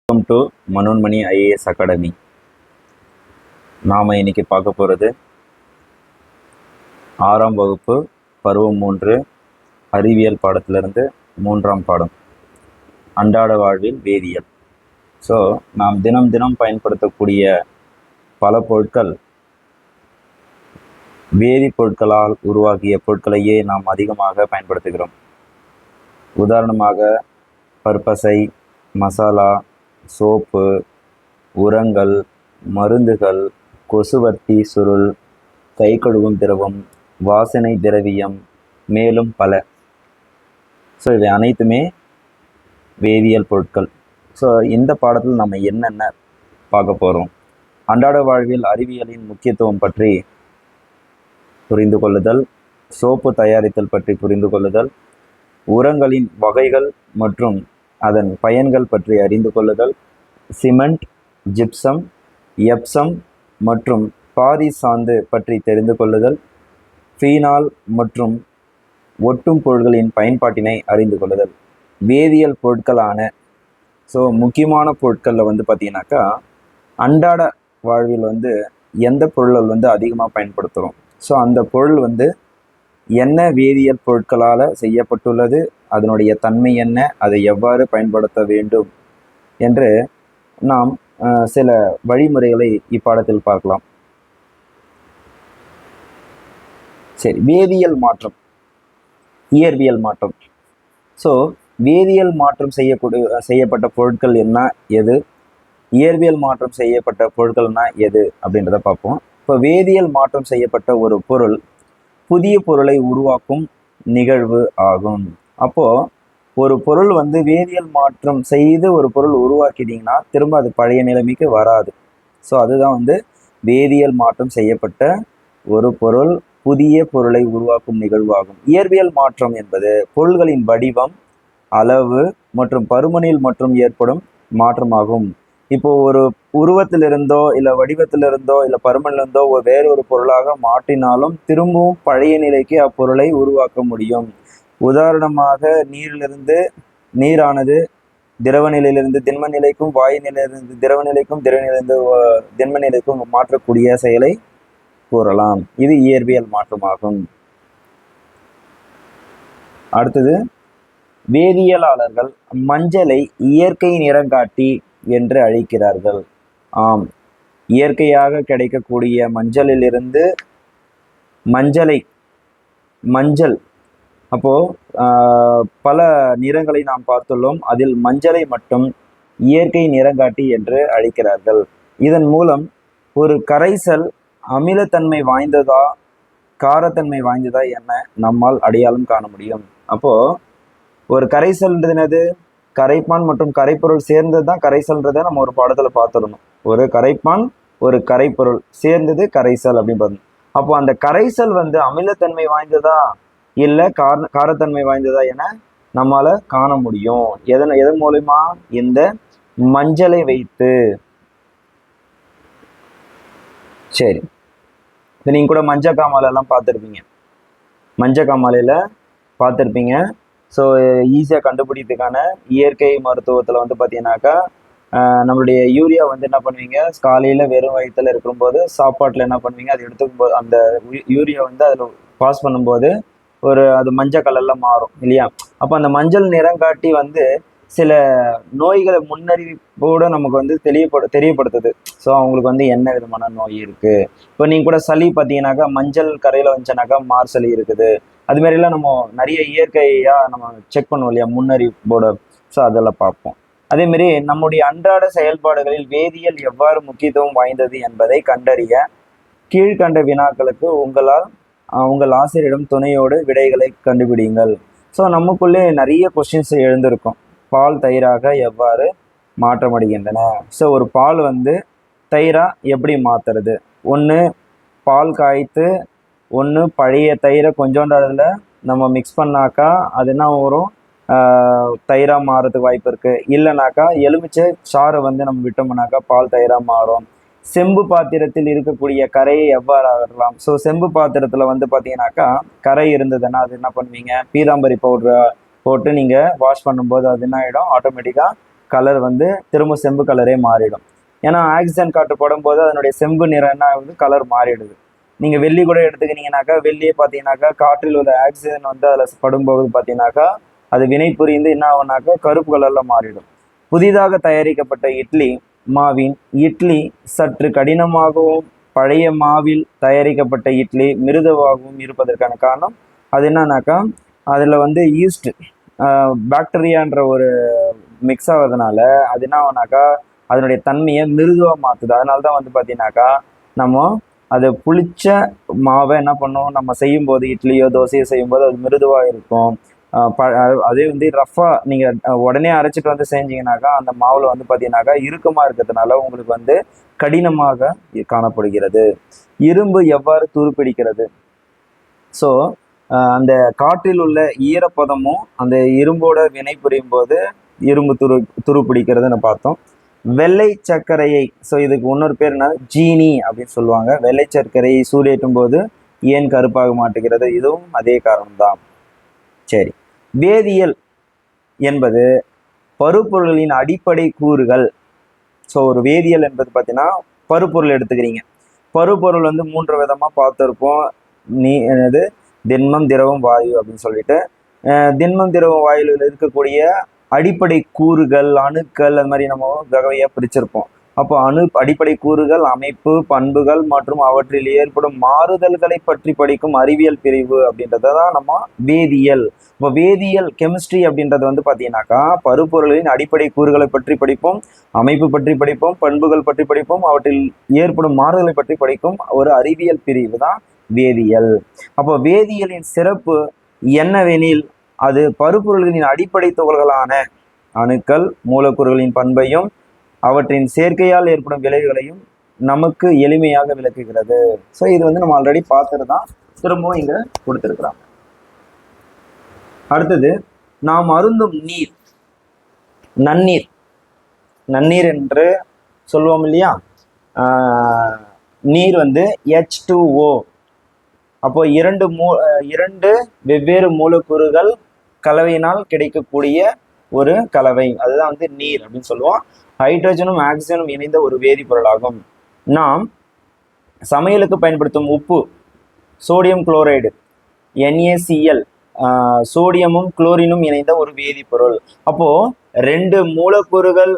Welcome to Manonmani IAS academy. நாம் இன்னைக்கு பார்க்க போகிறது 6ஆம் வகுப்பு பருவம் 3 அறிவியல் பாடத்திலிருந்து 3ஆம் பாடம் அன்றாட வாழ்வில் வேதியியல். ஸோ நாம் தினம் தினம் பயன்படுத்தக்கூடிய பல பொருட்கள் வேதிப்பொருட்களால் உருவாகிய பொருட்களையே நாம் அதிகமாக பயன்படுத்துகிறோம். உதாரணமாக பற்பசை, மசாலா, சோப்பு, உரங்கள், மருந்துகள், கொசுவர்த்தி சுருள், கை கழுவும் திரவம், வாசனை திரவியம், மேலும் பல. ஸோ இவை அனைத்துமே வேதியியல் பொருட்கள். ஸோ இந்த பாடத்தில் நம்ம என்னென்ன பார்க்க போகிறோம்? அன்றாட வாழ்வில் அறிவியலின் முக்கியத்துவம் பற்றி புரிந்து கொள்ளுதல், சோப்பு தயாரித்தல் பற்றி புரிந்து கொள்ளுதல், உரங்களின் வகைகள் மற்றும் அதன் பயன்கள் பற்றி அறிந்து கொள்ளுதல், சிமெண்ட், ஜிப்சம், எப்சம் மற்றும் பாரிஸ் சாந்து பற்றி தெரிந்து கொள்ளுதல், ஃபீனால் மற்றும் ஒட்டும் பொருட்களின் பயன்பாட்டினை அறிந்து கொள்ளுதல். வேதியியல் பொருட்களான முக்கியமான பொருட்களில் பார்த்தீங்கன்னாக்கா அன்றாட வாழ்வில் எந்த பொருள்கள் அதிகமாக பயன்படுத்துகிறோம், ஸோ அந்த பொருள் என்ன வேதியியல் பொருட்களால் செய்யப்பட்டுள்ளது, அதனுடைய தன்மை என்ன, அதை எவ்வாறு பயன்படுத்த வேண்டும் என்று நாம் சில வழிமுறைகளை இப்பாடத்தில் பார்க்கலாம். சரி, வேதியியல் மாற்றம், இயற்பியல் மாற்றம். ஸோ வேதியியல் மாற்றம் செய்யப்பட்ட பொருட்கள் என்ன எது, இயற்பியல் மாற்றம் செய்யப்பட்ட பொருட்கள்னா எது அப்படின்றத பார்ப்போம். இப்போ வேதியியல் மாற்றம் செய்யப்பட்ட ஒரு பொருள் புதிய பொருளை உருவாக்கும் நிகழ்வு ஆகும். அப்போது ஒரு பொருள் வேதியியல் மாற்றம் செய்து ஒரு பொருள் உருவாக்கிட்டீங்கன்னா திரும்ப அது பழைய நிலைமைக்கு வராது. ஸோ அதுதான் வேதியியல் மாற்றம் செய்யப்பட்ட ஒரு பொருள் புதிய பொருளை உருவாக்கும் நிகழ்வாகும். இயற்பியல் மாற்றம் என்பது பொருள்களின் வடிவம், அளவு மற்றும் பருமனில் மற்றும் ஏற்படும் மாற்றமாகும். இப்போ ஒரு உருவத்திலிருந்தோ இல்லை வடிவத்திலிருந்தோ இல்லை பருமனிலிருந்தோ வேறொரு பொருளாக மாற்றினாலும் திரும்பவும் பழைய நிலைக்கு அப்பொருளை உருவாக்க முடியும். உதாரணமாக நீரானது திரவ நிலையிலிருந்து திண்ம நிலைக்கும், வாயு நிலையிலிருந்து திரவ நிலைக்கும், திரவ நிலையிலிருந்து திண்ம நிலைக்கும் மாற்றக்கூடிய செயலை கூறலாம். இது இயற்பியல் மாற்றமாகும். அடுத்தது, வேதியியலாளர்கள் மஞ்சளை இயற்கை நிறங்காட்டி என்று அழைக்கிறார்கள். ஆம், இயற்கையாக கிடைக்கக்கூடிய மஞ்சளிலிருந்து மஞ்சள் பல நிறங்களை நாம் பார்த்துள்ளோம். அதில் மஞ்சளை மட்டும் இயற்கை நிறங்காட்டி என்று அழைக்கிறார்கள். இதன் மூலம் ஒரு கரைசல் அமிலத்தன்மை வாய்ந்ததா காரத்தன்மை வாய்ந்ததா என நம்மால் அடையாளம் காண முடியும். ஒரு கரைசல்ன்றது கரைப்பான் மற்றும் கரைப்பொருள் சேர்ந்தது தான் கரைசல்ன்றதை நம்ம ஒரு பாடத்தில் பார்த்துடணும். ஒரு கரைப்பான் ஒரு கரைப்பொருள் சேர்ந்தது கரைசல் அப்படின்னு பார்த்தோம். அப்போ அந்த கரைசல் அமிலத்தன்மை வாய்ந்ததா இல்லை காரத்தன்மை வாய்ந்ததா என நம்மால காண முடியும். எதன் மூலமா? இந்த மஞ்சளை வைத்து. சரி, இப்போ நீங்கள் கூட மஞ்சள் காமாலையெல்லாம் பார்த்துருப்பீங்க. ஸோ ஈஸியாக கண்டுபிடிக்கிறதுக்கான இயற்கை மருத்துவத்தில் பார்த்தீங்கன்னாக்கா நம்மளுடைய யூரியா என்ன பண்ணுவீங்க, காலையில் வெறும் வயிற்றில் இருக்கும்போது சாப்பாட்டில் என்ன பண்ணுவீங்க, அது எடுத்துக்கும் போது அந்த யூரியா அதில் பாஸ் பண்ணும்போது அது மஞ்சள் கலரில் மாறும் இல்லையா? அப்போ அந்த மஞ்சள் நிறங்காட்டி சில நோய்களை முன்னறிவிப்போடு நமக்கு தெரியப்படுத்துது. ஸோ அவங்களுக்கு என்ன விதமான நோய் இருக்குது. இப்போ நீங்கள் கூட சளி பார்த்தீங்கன்னாக்கா மஞ்சள் கரையில் வந்துச்சுனாக்கா மார்சளி இருக்குது. அதுமாரிலாம் நம்ம நிறைய இயற்கையாக நம்ம செக் பண்ணுவோம் இல்லையா, முன்னறிவிப்போடு. ஸோ அதெல்லாம் பார்ப்போம். அதேமாரி நம்முடைய அன்றாட செயல்பாடுகளில் வேதியியல் எவ்வாறு முக்கியத்துவம் வாய்ந்தது என்பதை கண்டறிய கீழ்கண்ட வினாக்களுக்கு உங்கள் ஆசிரியரிடம் துணையோடு விடைகளை கண்டுபிடிங்கள். ஸோ நமக்குள்ளே நிறைய கொஸ்டின்ஸ் எழுந்திருக்கும். பால் தயிராக எவ்வாறு மாற்றமடைகின்றன? ஸோ ஒரு பால் தயிராக எப்படி மாற்றுறது? ஒன்று பால் காய்த்து, ஒன்று பழைய தயிரை கொஞ்சோண்டு அதில் நம்ம மிக்ஸ் பண்ணாக்கா அது என்ன வரும், தயிராக மாறுறதுக்கு வாய்ப்பு இருக்குது. இல்லைனாக்கா எலுமிச்சை சாறை நம்ம விட்டோம்னாக்கா பால் தயிராக மாறும். செம்பு பாத்திரத்தில் இருக்கக்கூடிய கரையை எவ்வாறு அகற்றலாம்? ஸோ செம்பு பாத்திரத்தில் பார்த்தீங்கன்னாக்கா கரை இருந்ததுன்னா அது என்ன பண்ணுவீங்க, பீதாம்பரி பவுடரை போட்டு நீங்கள் வாஷ் பண்ணும்போது அது என்ன ஆகிடும், ஆட்டோமேட்டிக்காக கலர் வந்து திரும்ப செம்பு கலரே மாறிடும். ஏன்னா ஆக்சிஜன் காற்று படும்போது அதனுடைய செம்பு நிறம் என்ன ஆகுது, கலர் மாறிடுது. நீங்கள் வெள்ளி கூட எடுத்துக்கிட்டீங்கன்னாக்கா, வெள்ளியே பார்த்தீங்கன்னாக்கா காற்றில் உள்ள ஆக்சிஜன் வந்து அதில் படும்போது பார்த்தீங்கன்னாக்கா அது வினை புரிந்து என்ன ஆகுனாக்கா கருப்பு கலரில் மாறிடும். புதிதாக தயாரிக்கப்பட்ட இட்லி மாவின் இட்லி சற்று கடினமாகவும் பழைய மாவில் தயாரிக்கப்பட்ட இட்லி மிருதுவாகவும் இருப்பதற்கான காரணம் அது என்னன்னாக்கா, அதில் வந்து ஈஸ்ட் பாக்டீரியான்ற ஒரு மிக்ஸ் ஆகிறதுனால அது என்ன ஆகுனாக்கா அதனுடைய தன்மையை மிருதுவாக மாற்றுது. அதனால தான் வந்து பார்த்தீங்கன்னாக்கா நம்ம அது புளிச்ச மாவை என்ன பண்ணோம், நம்ம செய்யும்போது இட்லியோ தோசையோ செய்யும்போது அது மிருதுவாக இருக்கும். அதே வந்து ரஃபாக நீங்கள் உடனே அரைச்சிட்டு வந்து செஞ்சீங்கன்னாக்கா அந்த மாவில் வந்து பார்த்தீங்கன்னாக்கா இறுக்கமாக இருக்கிறதுனால உங்களுக்கு வந்து கடினமாக காணப்படுகிறது. இரும்பு எவ்வாறு துருப்பிடிக்கிறது? ஸோ அந்த காற்றில் உள்ள ஈரப்பதமும் அந்த இரும்போட வினை புரியும் போது இரும்பு துருப்பிடிக்கிறதுன்னு பார்த்தோம். வெள்ளை சர்க்கரையை, ஸோ இதுக்கு இன்னொரு பேர் என்ன, ஜீனி அப்படின்னு சொல்லுவாங்க. வெள்ளை சர்க்கரையை சூடேற்றும் போது ஏன் கருப்பாக மாட்டுகிறது? இதுவும் அதே காரணம்தான். சரி, வேதியியல் என்பது பருப்பொருளின் அடிப்படை கூறுகள். ஸோ ஒரு வேதியியல் என்பது பார்த்தீங்கன்னா பருப்பொருள் எடுத்துக்கிறீங்க. பருப்பொருள் வந்து 3 விதமாக பார்த்துருப்போம். என்னது, திண்மம், திரவம், வாயு அப்படின்னு சொல்லிட்டு. திண்மம், திரவம், வாயுவில் இருக்கக்கூடிய அடிப்படை கூறுகள், அணுக்கள், அது மாதிரி நம்ம வகையாக பிரிச்சிருப்போம். அப்போ அடிப்படை கூறுகள், அமைப்பு, பண்புகள் மற்றும் அவற்றில் ஏற்படும் மாறுதல்களை பற்றி படிக்கும் அறிவியல் பிரிவு அப்படின்றத தான் நம்ம வேதியியல். இப்போ வேதியியல் கெமிஸ்ட்ரி அப்படின்றது வந்து பார்த்தீங்கன்னாக்கா பருப்பொருளின் அடிப்படை கூறுகளை பற்றி படிப்போம், அமைப்பு பற்றி படிப்போம், பண்புகள் பற்றி படிப்போம், அவற்றில் ஏற்படும் மாறுதலை பற்றி படிக்கும் ஒரு அறிவியல் பிரிவு தான் வேதியியல். அப்போ வேதியியலின் சிறப்பு என்னவெனில் அது பருப்பொருள்களின் அடிப்படை துகள்களான அணுக்கள், மூலக்கூறுகளின் பண்பையும் அவற்றின் சேர்க்கையால் ஏற்படும் விளைவுகளையும் நமக்கு எளிமையாக விளக்குகிறது. ஸோ இது வந்து நம்ம ஆல்ரெடி பார்த்துட்டு தான் திரும்பவும் இங்கே கொடுத்துருக்குறாங்க. அடுத்தது, நாம் அருந்தும் நீர், நன்னீர். நன்னீர் என்று சொல்லுவோம் இல்லையா? நீர் வந்து H2O. அப்போ இரண்டு வெவ்வேறு மூலக்கூறுகள் கலவையினால் கிடைக்கக்கூடிய ஒரு கலவை, அதுதான் வந்து நீர் அப்படின்னு சொல்லுவோம். ஹைட்ரஜனும் ஆக்சிஜனும் இணைந்த ஒரு வேதிப்பொருளாகும். நாம் சமையலுக்கு பயன்படுத்தும் உப்பு, சோடியம் குளோரைடு, NaCl, சோடியமும் குளோரினும் இணைந்த ஒரு வேதிப்பொருள். அப்போ ரெண்டு மூலக்கூறுகள்,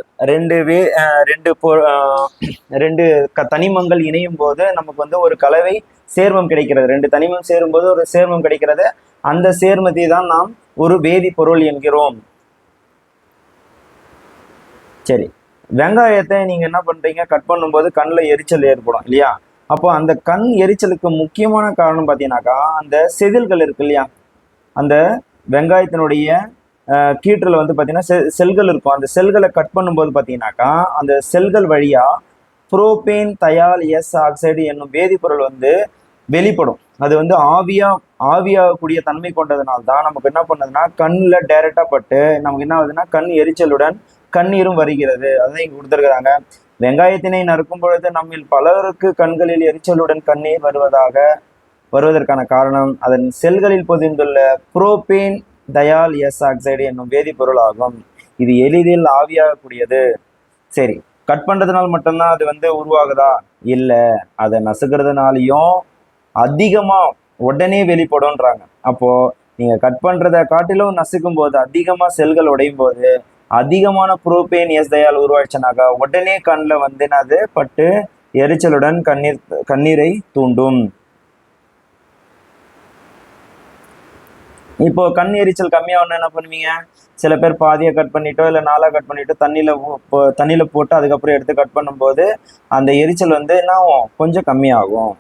ரெண்டு தனிமங்கள் இணையும் போது நமக்கு வந்து ஒரு கலவை சேர்மம் கிடைக்கிறது. 2 தனிமம் சேரும்போது ஒரு சேர்மம் கிடைக்கிறது. அந்த சேர்மத்தை தான் நாம் ஒரு வேதிப்பொருள் என்கிறோம். சரி, வெங்காயத்தை நீங்க என்ன பண்றீங்க, கட் பண்ணும்போது கண்ணில் எரிச்சல் ஏற்படும் இல்லையா? அப்போ அந்த கண் எரிச்சலுக்கு முக்கியமான காரணம் பார்த்தீங்கன்னாக்கா அந்த செதில்கள் இருக்கு இல்லையா? அந்த வெங்காயத்தினுடைய கீற்றில் வந்து பார்த்தீங்கன்னா செல்கள் இருக்கும். அந்த செல்களை கட் பண்ணும்போது பார்த்தீங்கன்னாக்கா அந்த செல்கள் வழியா புரோபேன் தயால் எஸ் ஆக்சைடு என்னும் வேதிப்பொருள் வந்து வெளிப்படும். அது வந்து ஆவியாகக்கூடிய தன்மை கொண்டதுனால தான் நமக்கு என்ன பண்ணுதுன்னா கண்ணில் டைரக்டா பட்டு நமக்கு என்ன ஆகுதுன்னா கண் எரிச்சலுடன் கண்ணீரும் வருகிறது. அதான் இங்க கொடுத்துருக்குறாங்க. வெங்காயத்தினை நறுக்கும் பொழுது நம்மில் பலருக்கு கண்களில் எரிச்சலுடன் கண்ணீர் வருவதற்கான காரணம் அதன் செல்களில் பொதிந்துள்ள புரோபேன் தயால் எஸ் ஆக்சைடு என்னும் வேதிப்பொருள் ஆகும். இது எளிதில் ஆவியாகக்கூடியது. சரி, கட் பண்றதுனால மட்டும்தான் அது வந்து உருவாகுதா? இல்லை, அதை நசுக்கிறதுனாலையும் அதிகமா உடனே வெளிப்படும்ன்றாங்க. அப்போ நீங்க கட் பண்றதை காட்டிலும் நசுக்கும் போது அதிகமா செல்கள் உடையும் போது அதிகமான புரோபேன் எஸ் தயால் உருவாச்சுனாக்கா உடனே கண்ணில் வந்து அது பட்டு எரிச்சலுடன் கண்ணீரை தூண்டும். இப்போ கண் எரிச்சல் கம்மியாகணும் என்ன பண்ணுவீங்க? சில பேர் பாதியை கட் பண்ணிட்டோ இல்லை 4 கட் பண்ணிட்டோ தண்ணியில் போட்டு அதுக்கப்புறம் எடுத்து கட் பண்ணும்போது அந்த எரிச்சல் வந்து என்ன ஆகும், கொஞ்சம் கம்மியாகும்.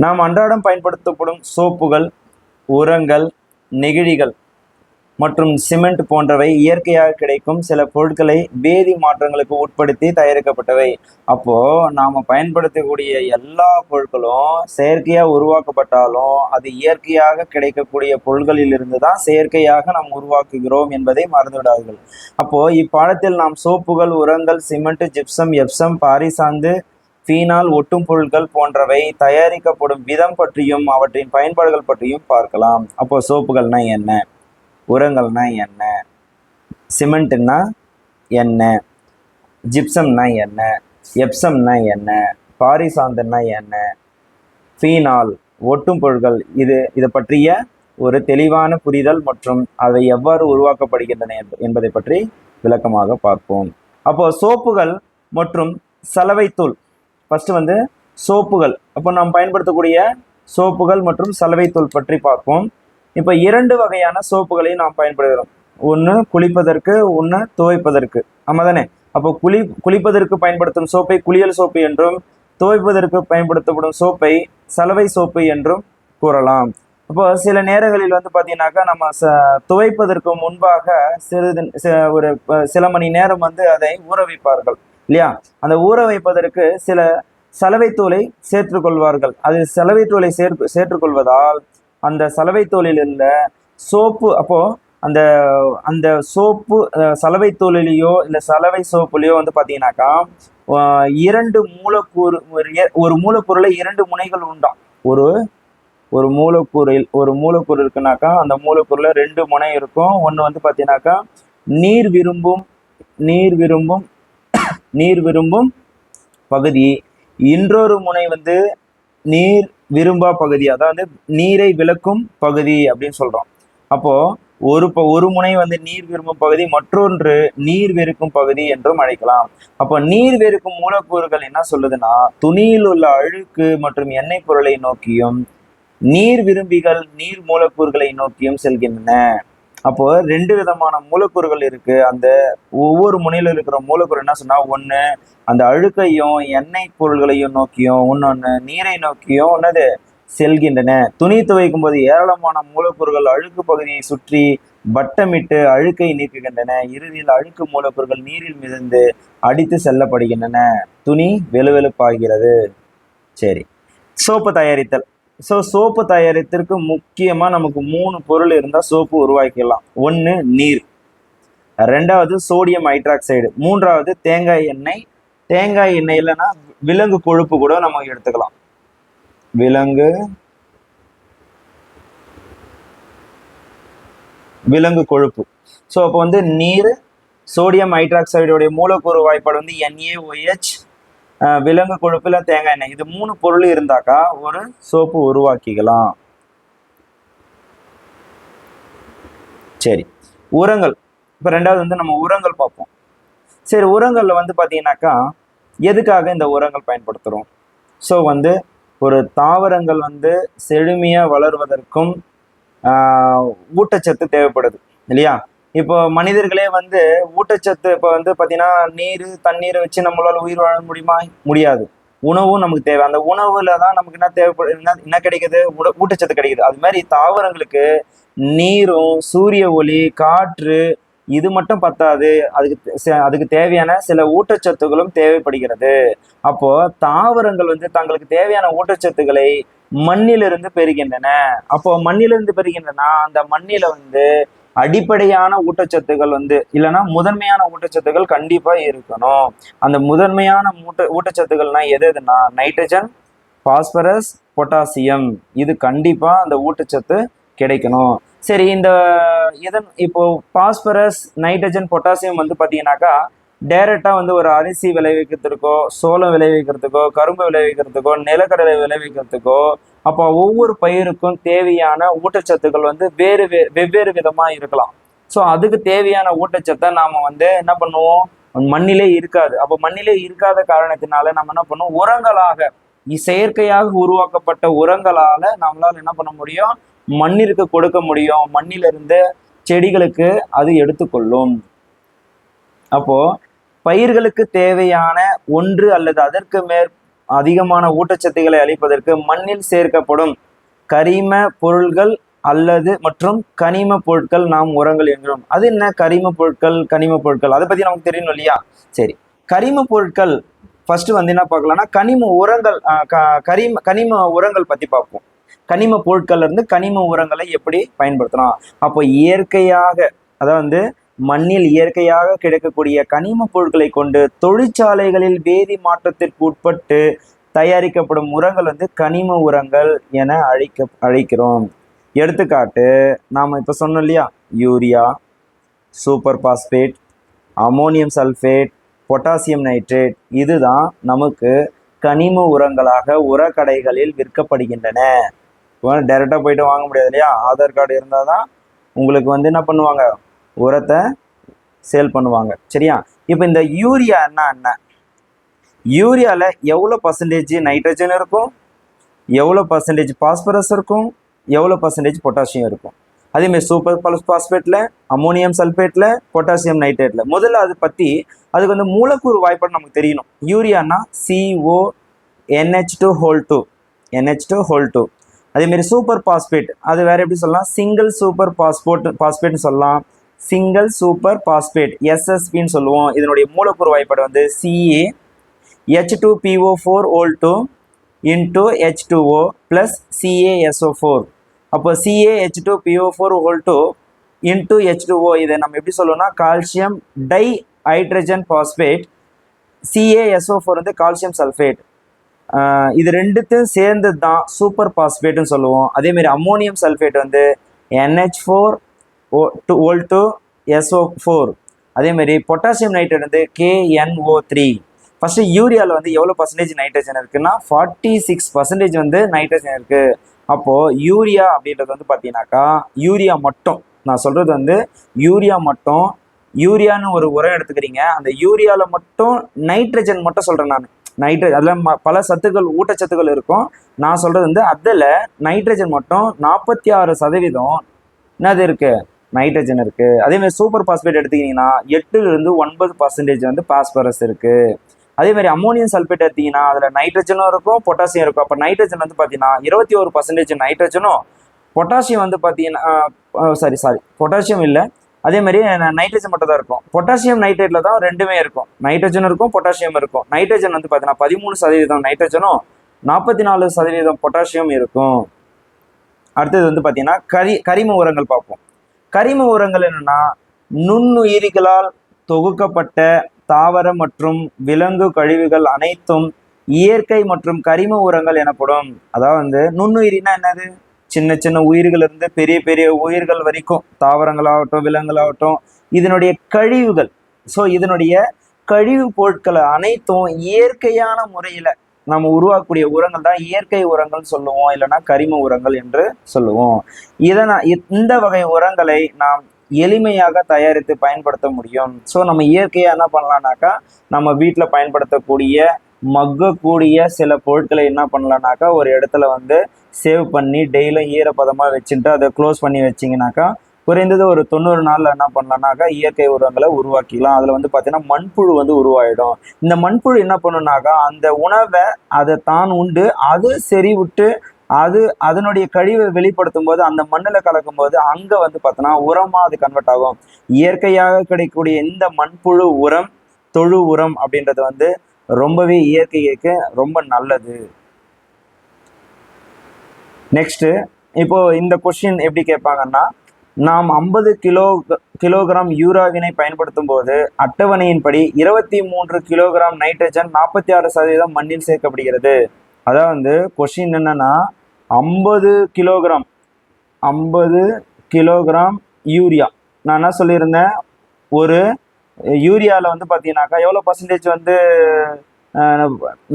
நாம் அன்றாடம் பயன்படுத்தப்படும் சோப்புகள், உரங்கள், நெகிழிகள் மற்றும் சிமெண்ட் போன்றவை இயற்கையாக கிடைக்கும் சில பொருட்களை வேதி மாற்றங்களுக்கு உட்படுத்தி தயாரிக்கப்பட்டவை. அப்போ நாம பயன்படுத்தக்கூடிய எல்லா பொருட்களும் செயற்கையா உருவாக்கப்பட்டாலும் அது இயற்கையாக கிடைக்கக்கூடிய பொருட்களில் இருந்து தான் செயற்கையாக நாம் உருவாக்குகிறோம் என்பதை மறந்துவிடாதீர்கள். அப்போ இப்பாடத்தில் நாம் சோப்புகள், உரங்கள், சிமெண்ட், ஜிப்சம், எப்சம், பாரிசாந்து, ஃபீனால், ஒட்டும் பொருட்கள் போன்றவை தயாரிக்கப்படும் விதம் பற்றியும் அவற்றின் பயன்பாடுகள் பற்றியும் பார்க்கலாம். அப்போ சோப்புகள்னா என்ன, உரங்கள்னா என்ன, சிமெண்ட்னா என்ன, ஜிப்சம்னா என்ன, எப்சம்னா என்ன, பாரிசாந்தன்னா என்ன, ஃபீனால், ஒட்டும் பொருட்கள், இதை பற்றிய ஒரு தெளிவான புரிதல் மற்றும் அவை எவ்வாறு உருவாக்கப்படுகின்றன என்பதை பற்றி விளக்கமாக பார்ப்போம். அப்போ சோப்புகள் மற்றும் சலவைத்தூள். ஃபர்ஸ்ட் வந்து சோப்புகள். அப்போ நாம் பயன்படுத்தக்கூடிய சோப்புகள் மற்றும் சலவைத்தூள் பற்றி பார்ப்போம். இப்போ 2 வகையான சோப்புகளையும் நாம் பயன்படுகிறோம். ஒன்று குளிப்பதற்கு, ஒன்று துவைப்பதற்கு. ஆமாம் தானே? அப்போ குளிப்பதற்கு பயன்படுத்தும் சோப்பை குளியல் சோப்பு என்றும், துவைப்பதற்கு பயன்படுத்தப்படும் சோப்பை சலவை சோப்பு என்றும் கூறலாம். அப்போ சில நேரங்களில் வந்து பார்த்தீங்கன்னாக்கா நம்ம துவைப்பதற்கு முன்பாக ஒரு சில மணி நேரம் வந்து அதை ஊற வைப்பார்கள் இல்லையா? அந்த ஊற வைப்பதற்கு சில சலவைத்தூளை சேர்த்துக்கொள்வார்கள். அது சலவைத்தூளை சேர்த்துக்கொள்வதால் அந்த சலவைத்தூளில் உள்ள சோப்பு, அப்போ அந்த அந்த சோப்பு சலவைத்தூளிலேயோ இல்லை சலவை சோப்புலேயோ வந்து பார்த்தீங்கன்னாக்கா 2 மூலக்கூறு, ஒரு மூலக்கூறுல 2 முனைகள் உண்டாம். ஒரு மூலக்கூறு இருக்குனாக்கா அந்த மூலக்கூறுல 2 முனை இருக்கும். ஒன்று வந்து பார்த்தீங்கன்னாக்கா நீர் விரும்பும் பகுதி, இன்னொரு முனை வந்து நீர் விரும்பா பகுதி, அதாவது நீரை விளக்கும் பகுதி அப்படின்னு சொல்றோம். அப்போ ஒரு முனை வந்து நீர் விரும்பும் பகுதி, மற்றொன்று நீர் வெறுக்கும் பகுதி என்றும் அழைக்கலாம். அப்போ நீர் வெறுக்கும் மூலக்கூறுகள் என்ன சொல்லுதுன்னா, துணியில் உள்ள அழுக்கு மற்றும் எண்ணெய் பொருளை நோக்கியும், நீர் விரும்பிகள் நீர் மூலக்கூறுகளை நோக்கியும் செல்கின்றன. அப்போ 2 விதமான மூலக்கூறுகள் இருக்கு. அந்த ஒவ்வொரு முனையில இருக்கிற மூலக்கூறு என்ன சொன்னா, ஒண்ணு அந்த அழுக்கையும் எண்ணெய் பொருள்களையும் நோக்கியும், இன்னொன்னு நீரை நோக்கியும் என்னது செல்கின்றன. துணி துவைக்கும் போது ஏராளமான மூலக்கூறுகள் அழுக்கு பகுதியை சுற்றி வட்டமிட்டு அழுக்கை நீக்குகின்றன. இறுதியில் அழுக்கு மூலக்கூறுகள் நீரில் மிதந்து அடித்து செல்லப்படுகின்றன. துணி வெளுவெளுப்பாகிறது. சரி, சோப்பு தயாரித்தல். சோப்பு தயாரித்திற்கு முக்கியமா நமக்கு 3 பொருள் இருந்தால் சோப்பு உருவாக்கிடலாம். 1 நீர், 2வது சோடியம் ஹைட்ராக்சைடு, 3வது தேங்காய் எண்ணெய். தேங்காய் எண்ணெய் இல்லைன்னா விலங்கு கொழுப்பு கூட நம்ம எடுத்துக்கலாம். விலங்கு கொழுப்பு. ஸோ அப்போ வந்து நீர், சோடியம் ஹைட்ராக்சைடுடைய மூலக்கூறு வாய்ப்பாடு வந்து NaOH, விலங்கு கொழுப்புல தேங்காய் எண்ணெய். இது 3 பொருள் இருந்தாக்கா ஒரு சோப்பு உருவாக்கிக்கலாம். சரி, உரங்கள். இப்போ 2வது வந்து நம்ம உரங்கள் பார்ப்போம். சரி, உரங்கள்ல வந்து பார்த்தீங்கன்னாக்கா எதுக்காக இந்த உரங்கள் பயன்படுத்துகிறோம்? ஸோ வந்து ஒரு தாவரங்கள் வந்து செழுமையாக வளர்வதற்கும் ஊட்டச்சத்து தேவைப்படுது இல்லையா? இப்போ மனிதர்களே வந்து ஊட்டச்சத்து, இப்போ வந்து பார்த்தீங்கன்னா தண்ணீரை வச்சு நம்மளால உயிர் வாழ முடியாது. உணவும் நமக்கு தேவை. அந்த உணவுல தான் நமக்கு என்ன தேவைப்படுது, என்ன கிடைக்குது, ஊட்டச்சத்து கிடைக்குது. அது மாதிரி தாவரங்களுக்கு நீரும் சூரிய ஒளி, காற்று இது மட்டும் பத்தாது, அதுக்கு தேவையான சில ஊட்டச்சத்துகளும் தேவைப்படுகிறது. அப்போ தாவரங்கள் வந்து தங்களுக்கு தேவையான ஊட்டச்சத்துக்களை மண்ணிலிருந்து பெறுகின்றன. அப்போ மண்ணிலிருந்து பெறுகின்றன, அந்த மண்ணில வந்து அடிப்படையான ஊட்டச்சத்துக்கள் வந்து இல்லைன்னா முதன்மையான ஊட்டச்சத்துக்கள் கண்டிப்பா இருக்கணும். அந்த முதன்மையான ஊட்டச்சத்துக்கள்னா எதுனா நைட்ரஜன், பாஸ்பரஸ், பொட்டாசியம். இது கண்டிப்பா அந்த ஊட்டச்சத்து கிடைக்கணும். சரி, இப்போ பாஸ்பரஸ், நைட்ரஜன், பொட்டாசியம் வந்து பார்த்தீங்கன்னாக்கா டைரக்டா வந்து ஒரு அரிசி விளைவிக்கிறதுக்கோ, சோளம் விளைவிக்கிறதுக்கோ, கரும்பு விளைவிக்கிறதுக்கோ, நிலக்கடலை விளைவிக்கிறதுக்கோ, அப்போ ஒவ்வொரு பயிருக்கும் தேவையான ஊட்டச்சத்துக்கள் வந்து வெவ்வேறு விதமா இருக்கலாம். ஸோ அதுக்கு தேவையான ஊட்டச்சத்தை நாம வந்து என்ன பண்ணுவோம், மண்ணிலே இருக்காது. அப்போ மண்ணிலே இருக்காத காரணத்தினால நம்ம என்ன பண்ணுவோம், உரங்களாக, செயற்கையாக உருவாக்கப்பட்ட உரங்களால நம்மளால என்ன பண்ண முடியும், மண்ணிற்கு கொடுக்க முடியும். மண்ணிலிருந்து செடிகளுக்கு அது எடுத்துக்கொள்ளும். அப்போ பயிர்களுக்கு தேவையான 1 அல்லது அதற்கு அதிகமான ஊட்டச்சத்துக்களை அளிப்பதற்கு மண்ணில் சேர்க்கப்படும் கரிம பொருள்கள் மற்றும் கனிம பொருட்கள் நாம் உரங்கள் என்கிறோம். அது என்ன கரிம பொருட்கள், கனிம பொருட்கள், அதை பத்தி நமக்கு தெரியணும் இல்லையா? சரி, கரிம பொருட்கள் ஃபர்ஸ்ட் வந்து என்ன பார்க்கலாம்னா கனிம உரங்கள், கனிம உரங்கள் பத்தி பார்ப்போம். கனிம பொருட்கள்ல இருந்து கனிம உரங்களை எப்படி பயன்படுத்தலாம்? அப்போ இயற்கையாக, அதாவது மண்ணில் இயற்கையாக கிடைக்கக்கூடிய கனிம பொருட்களை கொண்டு தொழிற்சாலைகளில் வேதி மாற்றத்திற்கு உட்பட்டு தயாரிக்கப்படும் உரங்கள் வந்து கனிம உரங்கள் என அழைக்கிறோம். எடுத்துக்காட்டு நாம இப்ப சொன்னோம் இல்லையா, urea, super phosphate, ammonium sulphate, potassium nitrate இதுதான் நமக்கு கனிம உரங்களாக உரக்கடைகளில் விற்கப்படுகின்றன. டைரெக்டாக போயிட்டு வாங்க முடியாது இல்லையா, ஆதார் கார்டு இருந்தால் தான் உங்களுக்கு வந்து என்ன பண்ணுவாங்க, உரத்தை சேல் பண்ணுவாங்க. சரியா? இப்போ இந்த யூரியா என்ன, யூரியாவில் எவ்வளோ பர்சன்டேஜ் நைட்ரஜன் இருக்கும், எவ்வளோ பர்சன்டேஜ் பாஸ்பரஸ் இருக்கும், எவ்வளோ பர்சன்டேஜ் பொட்டாசியம் இருக்கும். அதேமாதிரி சூப்பர் பாஸ்பேட்டில், அமோனியம் சல்ஃபேட்டில், பொட்டாசியம் நைட்ரேட்டில். முதல்ல அதை பற்றி அதுக்கு வந்து மூலக்கூறு வாய்ப்பாடு நமக்கு தெரியணும். யூரியானா CONH2 அதேமாரி சூப்பர் பாஸ்பேட் அது வேறு எப்படி சொல்லலாம், சிங்கிள் சூப்பர் பாஸ்பேட்னு சொல்லலாம், சிங்கிள் சூப்பர் பாஸ்பேட் SSPன்னு சொல்லுவோம். இதனுடைய மூலக்கூறு வாய்ப்பாடு வந்து CaH2PO4 into H2O plus CaSO4. அப்போ CaH2PO4 into H2O இதை நம்ம எப்படி சொல்லுவோம்னா calcium tie hydrogen phosphate, CaSO4 வந்து கால்சியம் சல்ஃபேட். இது ரெண்டுத்தையும் சேர்ந்தது தான் சூப்பர் பாஸ்பேட்னு சொல்லுவோம். அதேமாரி அமோனியம் சல்ஃபேட் வந்து NH4O2SO4. அதேமாரி பொட்டாசியம் நைட்ரேட் வந்து KNO3. ஃபஸ்ட்டு யூரியாவில் வந்து எவ்வளோ பர்சன்டேஜ் நைட்ரஜன் இருக்குன்னா 46% வந்து நைட்ரஜன் இருக்குது. அப்போது யூரியா அப்படின்றது வந்து பார்த்தீங்கன்னாக்கா யூரியா மட்டும், நான் சொல்கிறது வந்து யூரியா மட்டும், யூரியான்னு ஒரு உரம் எடுத்துக்கிறீங்க, அந்த யூரியாவில் மட்டும் நைட்ரஜன் மட்டும் சொல்கிறேன் நான். அதில் பல சத்துக்கள் ஊட்டச்சத்துக்கள் இருக்கும். நான் சொல்கிறது வந்து அதில் நைட்ரஜன் மட்டும் 46% என்னது இருக்குது, நைட்ரஜன் இருக்குது. அதேமாதிரி சூப்பர் பாஸ்பேட் எடுத்துக்கிட்டிங்கன்னா 8-9% வந்து பாஸ்பரஸ் இருக்குது. அதேமாதிரி அமோனியம் சல்ஃபேட் எடுத்திங்கன்னா அதில் நைட்ரஜனும் இருக்கும், பொட்டாசியம் இருக்கும். அப்போ நைட்ரஜன் வந்து பார்த்தீங்கன்னா 21% நைட்ரஜனும், பொட்டாசியம் வந்து பார்த்தீங்கன்னா பொட்டாசியம் இல்லை, அதேமாதிரி நைட்ரஜன் மட்டும் தான் இருக்கும். பொட்டாசியம் நைட்ரேட்டில் தான் ரெண்டுமே இருக்கும், நைட்ரஜன் இருக்கும், பொட்டாசியம் இருக்கும். நைட்ரஜன் வந்து பார்த்தீங்கன்னா 13% நைட்ரஜனும் 44% பொட்டாசியம் இருக்கும். அடுத்தது வந்து பார்த்தீங்கன்னா கரிம உரங்கள் பார்ப்போம். கரிம உரங்கள் என்னென்னா நுண்ணுயிரிகளால் தொகுக்கப்பட்ட தாவர மற்றும் விலங்கு கழிவுகள் அனைத்தும் இயற்கை மற்றும் கரிம உரங்கள் எனப்படும். அதாவது வந்து நுண்ணுயிரினா என்னது, சின்ன சின்ன உயிர்கள் இருந்து பெரிய பெரிய உயிர்கள் வரைக்கும், தாவரங்களாகட்டும் விலங்குகளாகட்டும், இதனுடைய கழிவுகள். ஸோ இதனுடைய கழிவு பொருட்களை அனைத்தும் இயற்கையான முறையில் நம்ம உருவாக்கக்கூடிய உரங்கள் தான் இயற்கை உரங்கள் சொல்லுவோம், இல்லைன்னா கரிம உரங்கள் என்று சொல்லுவோம். இந்த வகை உரங்களை நாம் எளிமையாக தயாரித்து பயன்படுத்த முடியும். ஸோ நம்ம இயற்கையாக என்ன பண்ணலான்னாக்கா, நம்ம வீட்டில் பயன்படுத்தக்கூடிய மக்கக்கூடிய சில பொருட்களை என்ன பண்ணலான்னாக்கா ஒரு இடத்துல வந்து சேவ் பண்ணி டெய்லியும் ஈரப்பதமாக வச்சுட்டு அதை க்ளோஸ் பண்ணி வச்சிங்கனாக்கா குறைந்தது ஒரு 90 நாளில் என்ன பண்ணலான்னாக்கா இயற்கை உரங்களை உருவாக்கிக்கலாம். அதில் வந்து பார்த்தீங்கன்னா மண்புழு வந்து உருவாயிடும். இந்த மண்புழு என்ன பண்ணுனாக்கா அந்த உணவை அதை தான் உண்டு அது சரி விட்டு அதனுடைய கழிவை வெளிப்படுத்தும் போது அந்த மண்ணில் கலக்கும் போது அங்கே வந்து பார்த்தோன்னா உரமாக அது கன்வெர்ட் ஆகும். இயற்கையாக கிடைக்கக்கூடிய இந்த மண்புழு உரம், தொழு உரம் அப்படின்றது வந்து ரொம்பவே இயற்கைக்கு ரொம்ப நல்லது. நெக்ஸ்ட்டு இப்போ இந்த கொஸ்டின் எப்படி கேட்பாங்கன்னா, நாம் 50 கிலோகிராம் யூராவினை பயன்படுத்தும் போது அட்டவணையின்படி 23 கிலோகிராம் நைட்ரஜன் 46% மண்ணில் சேர்க்கப்படுகிறது. அதாவது வந்து கொஸ்டின் என்னன்னா 50 கிலோகிராம் யூரியா, நான் என்ன சொல்லியிருந்தேன், ஒரு யூரியாவில் வந்து பார்த்தீங்கன்னாக்கா எவ்வளோ பர்சன்டேஜ் வந்து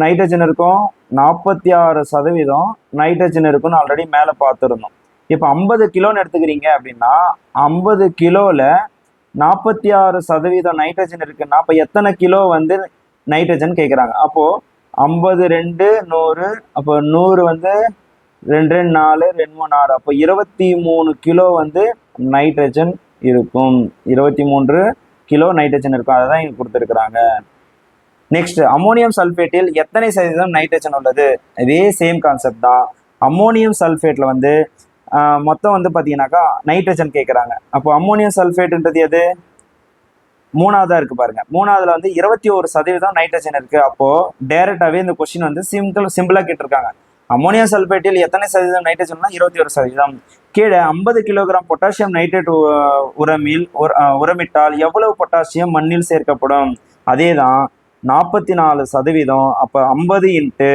நைட்ரஜன் இருக்கும், 46% நைட்ரஜன் இருக்குன்னு ஆல்ரெடி மேலே பார்த்துருந்தோம். இப்போ 50 கிலோன்னு எடுத்துக்கிறீங்க அப்படின்னா 50 கிலோவில் 46% நைட்ரஜன் இருக்குன்னா அப்போ எத்தனை கிலோ வந்து நைட்ரஜன் கேட்குறாங்க. அப்போது 50 2 100, அப்போ 100 வந்து 2 4 2 6, அப்போ 23 கிலோ வந்து நைட்ரஜன் இருக்கும். 23 கிலோ நைட்ரஜன் இருக்கும், அதை தான் இங்கே கொடுத்துருக்குறாங்க. நெக்ஸ்ட் அமோனியம் சல்ஃபேட்டில் எத்தனை சதவீதம் நைட்ரஜன் உள்ளது, இதே சேம் கான்செப்ட் தான். அமோனியம் சல்ஃபேட்டில் வந்து மொத்தம் வந்து பார்த்தீங்கன்னாக்கா நைட்ரஜன் கேட்குறாங்க. அப்போ அமோனியம் சல்ஃபேட்டுன்றது எது, மூணாவதாக இருக்குது பாருங்கள். மூணாவதுல வந்து 21% நைட்ரஜன் இருக்குது. அப்போது டேரெக்டாகவே இந்த கொஸ்டின் வந்து சிம்பிளாக கேட்டிருக்காங்க. அமோனியம் சல்ஃபேட்டில் எத்தனை சதவீதம் நைட்ரஜன்னா 21%. கீழே 50 கிலோகிராம் பொட்டாசியம் நைட்ரேட் உரமிட்டால் எவ்வளவு பொட்டாசியம் மண்ணில் சேர்க்கப்படும், அதே தான் 44%. அப்போ 50 ×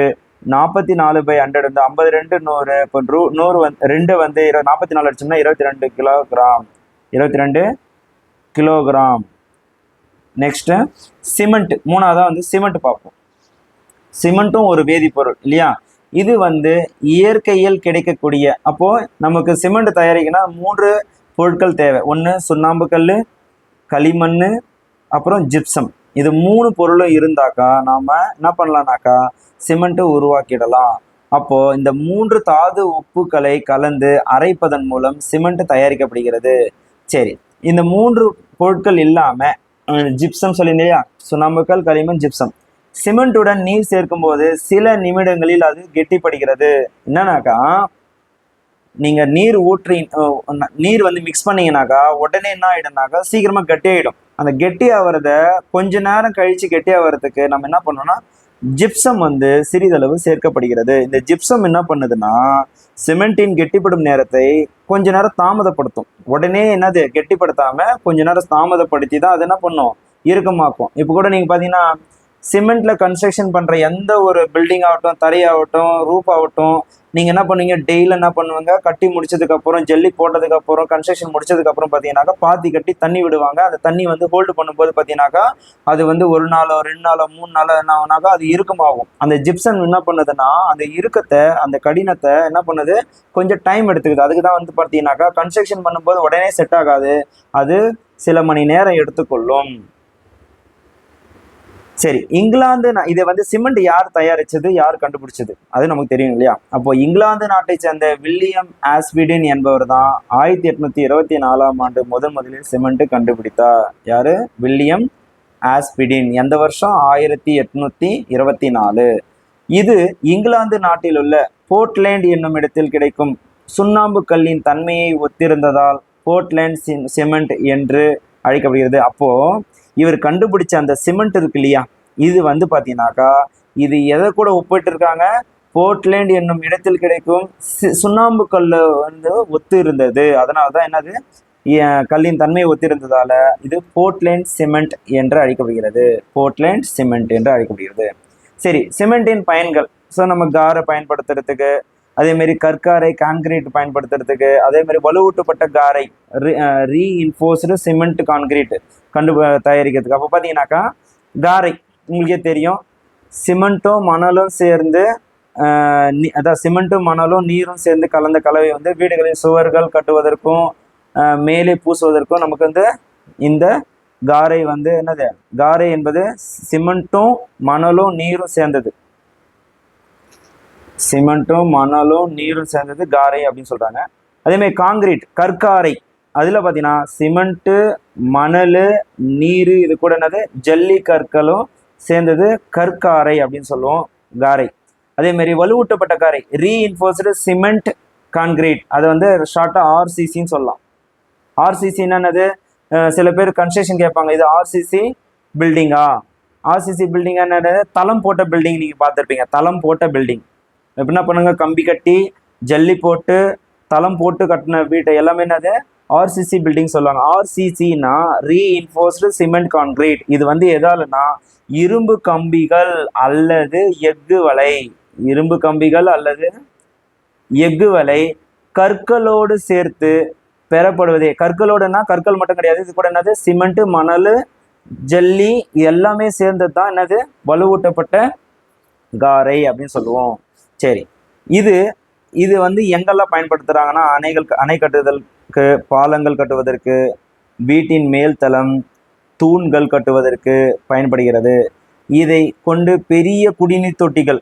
44/100 வந்து 52 100, இப்போ 100 2 வந்து 44 அடிச்சோம்னா 22 கிலோகிராம், 22 கிலோகிராம். நெக்ஸ்ட்டு சிமெண்ட், மூணாவதாக வந்து சிமெண்ட் பார்ப்போம். சிமெண்ட்டும் ஒரு வேதிப்பொருள் இல்லையா? இது வந்து இயற்கையில் கிடைக்கக்கூடிய, அப்போது நமக்கு சிமெண்ட் தயாரிக்கணும்னா 3 பொருட்கள் தேவை. ஒன்று சுண்ணாம்பு கல், களிமண், அப்புறம் ஜிப்சம். இது 3 பொருளும் இருந்தாக்கா நாம் என்ன பண்ணலான்னாக்கா சிமெண்ட்டு உருவாக்கிடலாம். அப்போது இந்த 3 தாது உப்புக்களை கலந்து அரைப்பதன் மூலம் சிமெண்ட் தயாரிக்கப்படுகிறது. சரி, இந்த 3 பொருட்கள் இல்லாமல் ஜிப்சம் சொல்லியிருந்தேன் இல்லையா? சுண்ணாம்புக்கல், களிமண், ஜிப்சம். சிமெண்ட்டுடன் நீர் சேர்க்கும் போது சில நிமிடங்களில் அது கெட்டிப்படுகிறது. என்னன்னாக்கா நீங்கள் நீர் வந்து மிக்ஸ் பண்ணீங்கன்னாக்கா உடனே என்ன ஆகிடும்னாக்கா சீக்கிரமாக கெட்டி ஆகிடும். அந்த கெட்டி ஆகிறத கொஞ்ச நேரம் கழித்து கெட்டி ஆகிறதுக்கு நம்ம என்ன பண்ணோம்னா ஜிப்சம் வந்து சிறிதளவு சேர்க்கப்படுகிறது. இந்த ஜிப்சம் என்ன பண்ணுதுன்னா சிமெண்டின் கெட்டிப்படும் நேரத்தை கொஞ்ச நேரம் தாமதப்படுத்தும். உடனே என்னது கெட்டிப்படுத்தாமல் கொஞ்ச நேரம் தாமதப்படுத்தி தான் அது என்ன பண்ணும், இறுக்கமாக்கும். இப்போ கூட நீங்கள் பார்த்தீங்கன்னா சிமெண்ட்டில் கன்ஸ்ட்ரக்ஷன் பண்ணுற எந்த ஒரு பில்டிங் ஆகட்டும், தரையாகட்டும், ரூப் ஆகட்டும், நீங்கள் என்ன பண்ணுவீங்க, டெய்லி என்ன பண்ணுவாங்க, கட்டி முடிச்சதுக்கப்புறம் ஜல்லி போட்டதுக்கப்புறம் கன்ஸ்ட்ரக்ஷன் முடிச்சதுக்கப்புறம் பார்த்தீங்கன்னாக்கா பாத்தி கட்டி தண்ணி விடுவாங்க. அந்த தண்ணி வந்து ஹோல்டு பண்ணும்போது பார்த்தீங்கன்னாக்கா அது வந்து 1 நாளோ 2 நாளோ 3 நாளோ என்ன ஆகுனாக்கா அது இறுக்கமாகும். அந்த ஜிப்சன் என்ன பண்ணுதுன்னா அந்த இறுக்கத்தை, அந்த கடினத்தை என்ன பண்ணுது, கொஞ்சம் டைம் எடுத்துக்குது. அதுக்கு தான் வந்து பார்த்தீங்கன்னாக்கா கன்ஸ்ட்ரக்ஷன் பண்ணும்போது உடனே செட் ஆகாது, அது சில மணி நேரம் எடுத்துக்கொள்ளும். சரி, இங்கிலாந்து இதை வந்து சிமெண்ட் யார் தயாரிச்சது, யார் கண்டுபிடிச்சது, அது நமக்கு தெரியும் இல்லையா? அப்போ இங்கிலாந்து நாட்டை சேர்ந்த வில்லியம் ஆஸ்பிடின் என்பவர் தான் 1824ஆம் ஆண்டு முதலில் சிமெண்ட் கண்டுபிடித்தார். யாரு? வில்லியம் ஆஸ்பிடின். எந்த வருஷம்? 1824. இது இங்கிலாந்து நாட்டில் உள்ள போர்ட்லேண்ட் என்னும் இடத்தில் கிடைக்கும் சுண்ணாம்பு கல்லின் தன்மையை ஒத்திருந்ததால் போர்ட்லேண்ட் சிமெண்ட் என்று அழைக்கப்படுகிறது. அப்போ இவர் கண்டுபிடிச்ச அந்த சிமெண்ட் இருக்கு இல்லையா, இது வந்து பார்த்தீங்கன்னாக்கா இது எதை கூட ஒப்பிட்டு இருக்காங்க, போர்ட்லேண்ட் என்னும் இடத்தில் கிடைக்கும் சுண்ணாம்பு கல் வந்து ஒத்து இருந்தது. அதனால தான் என்னது, கல்லின் தன்மை ஒத்திருந்ததால இது போர்ட்லேண்ட் சிமெண்ட் என்று அழைக்கப்படுகிறது. போர்ட்லேண்ட் சிமெண்ட் என்று அழைக்கப்படுகிறது. சரி, சிமெண்டின் பயன்கள். ஸோ நம்ம காரை பயன்படுத்துறதுக்கு, அதேமாரி கற்காரை கான்கிரீட் பயன்படுத்துறதுக்கு, அதேமாதிரி வலுவூட்டப்பட்ட காரை ரீஇன்ஃபோர்ஸ்டு சிமெண்ட் கான்கிரீட் தயாரிக்கிறதுக்கு. அப்போ பார்த்தீங்கன்னாக்கா காரை உங்களுக்கே தெரியும், சிமெண்ட்டும் மணலும் சேர்ந்து அதான் சிமெண்ட்டும் மணலும் நீரும் சேர்ந்து கலந்த கலவை வந்து வீடுகளின் சுவர்கள் கட்டுவதற்கும் மேலே பூசுவதற்கும் நமக்கு வந்து இந்த காரை வந்து என்னது, காரை என்பது சிமெண்ட்டும் மணலும் நீரும் சேர்ந்தது. சிமெண்ட்டும் மணலும் நீரும் சேர்ந்தது காரை அப்படின்னு சொல்றாங்க. அதேமாதிரி காங்கிரீட் கற்காரை, அதில் பார்த்தீங்கன்னா சிமெண்ட்டு, மணல், நீர், இது கூட என்னது ஜல்லி கற்களும் சேர்ந்தது கற்காரை அப்படின்னு சொல்லுவோம், காரை. அதேமாரி வலுவூட்டப்பட்ட காரை ரீஇன்ஃபோர்ஸ்டு சிமெண்ட் கான்கிரீட், அதை வந்து ஷார்ட்டாக ஆர்சிசின்னு சொல்லலாம். ஆர்சிசின்னு என்னது, சில பேர் கன்ஸ்ட்ரக்ஷன் கேட்பாங்க, இது ஆர்சிசி பில்டிங்கா? ஆர்சிசி பில்டிங் என்னது, தளம் போட்ட பில்டிங். நீங்கள் பார்த்துருப்பீங்க தளம் போட்ட பில்டிங். என்ன பண்ணுங்க, கம்பி கட்டி ஜல்லி போட்டு தளம் போட்டு கட்டின வீட்டை எல்லாமே என்னது ஆர்சிசி பில்டிங் சொல்லுவாங்க. ஆர்சிசினா ரீஇன்ஃபோர்ஸ்டு சிமெண்ட் கான்கிரீட். இது வந்து எதாலனா இரும்பு கம்பிகள் அல்லது எஃகு வலை, இரும்பு கம்பிகள் அல்லது எஃகு வலை கற்களோடு சேர்த்து பெறப்படுவதே. கற்களோடுனா கற்கள் மட்டும் கிடையாது, இது கூட என்னது சிமெண்ட், மணல், ஜல்லி எல்லாமே சேர்ந்தது தான் என்னது வலுவூட்டப்பட்ட காரை அப்படின்னு சொல்லுவோம். சரி, இது வந்து எங்கெல்லாம் பயன்படுத்துகிறாங்கன்னா அணை கட்டுதலுக்கு, பாலங்கள் கட்டுவதற்கு, வீட்டின் மேல் தளம், தூண்கள் கட்டுவதற்கு பயன்படுகிறது. இதை கொண்டு பெரிய குடிநீர் தொட்டிகள்,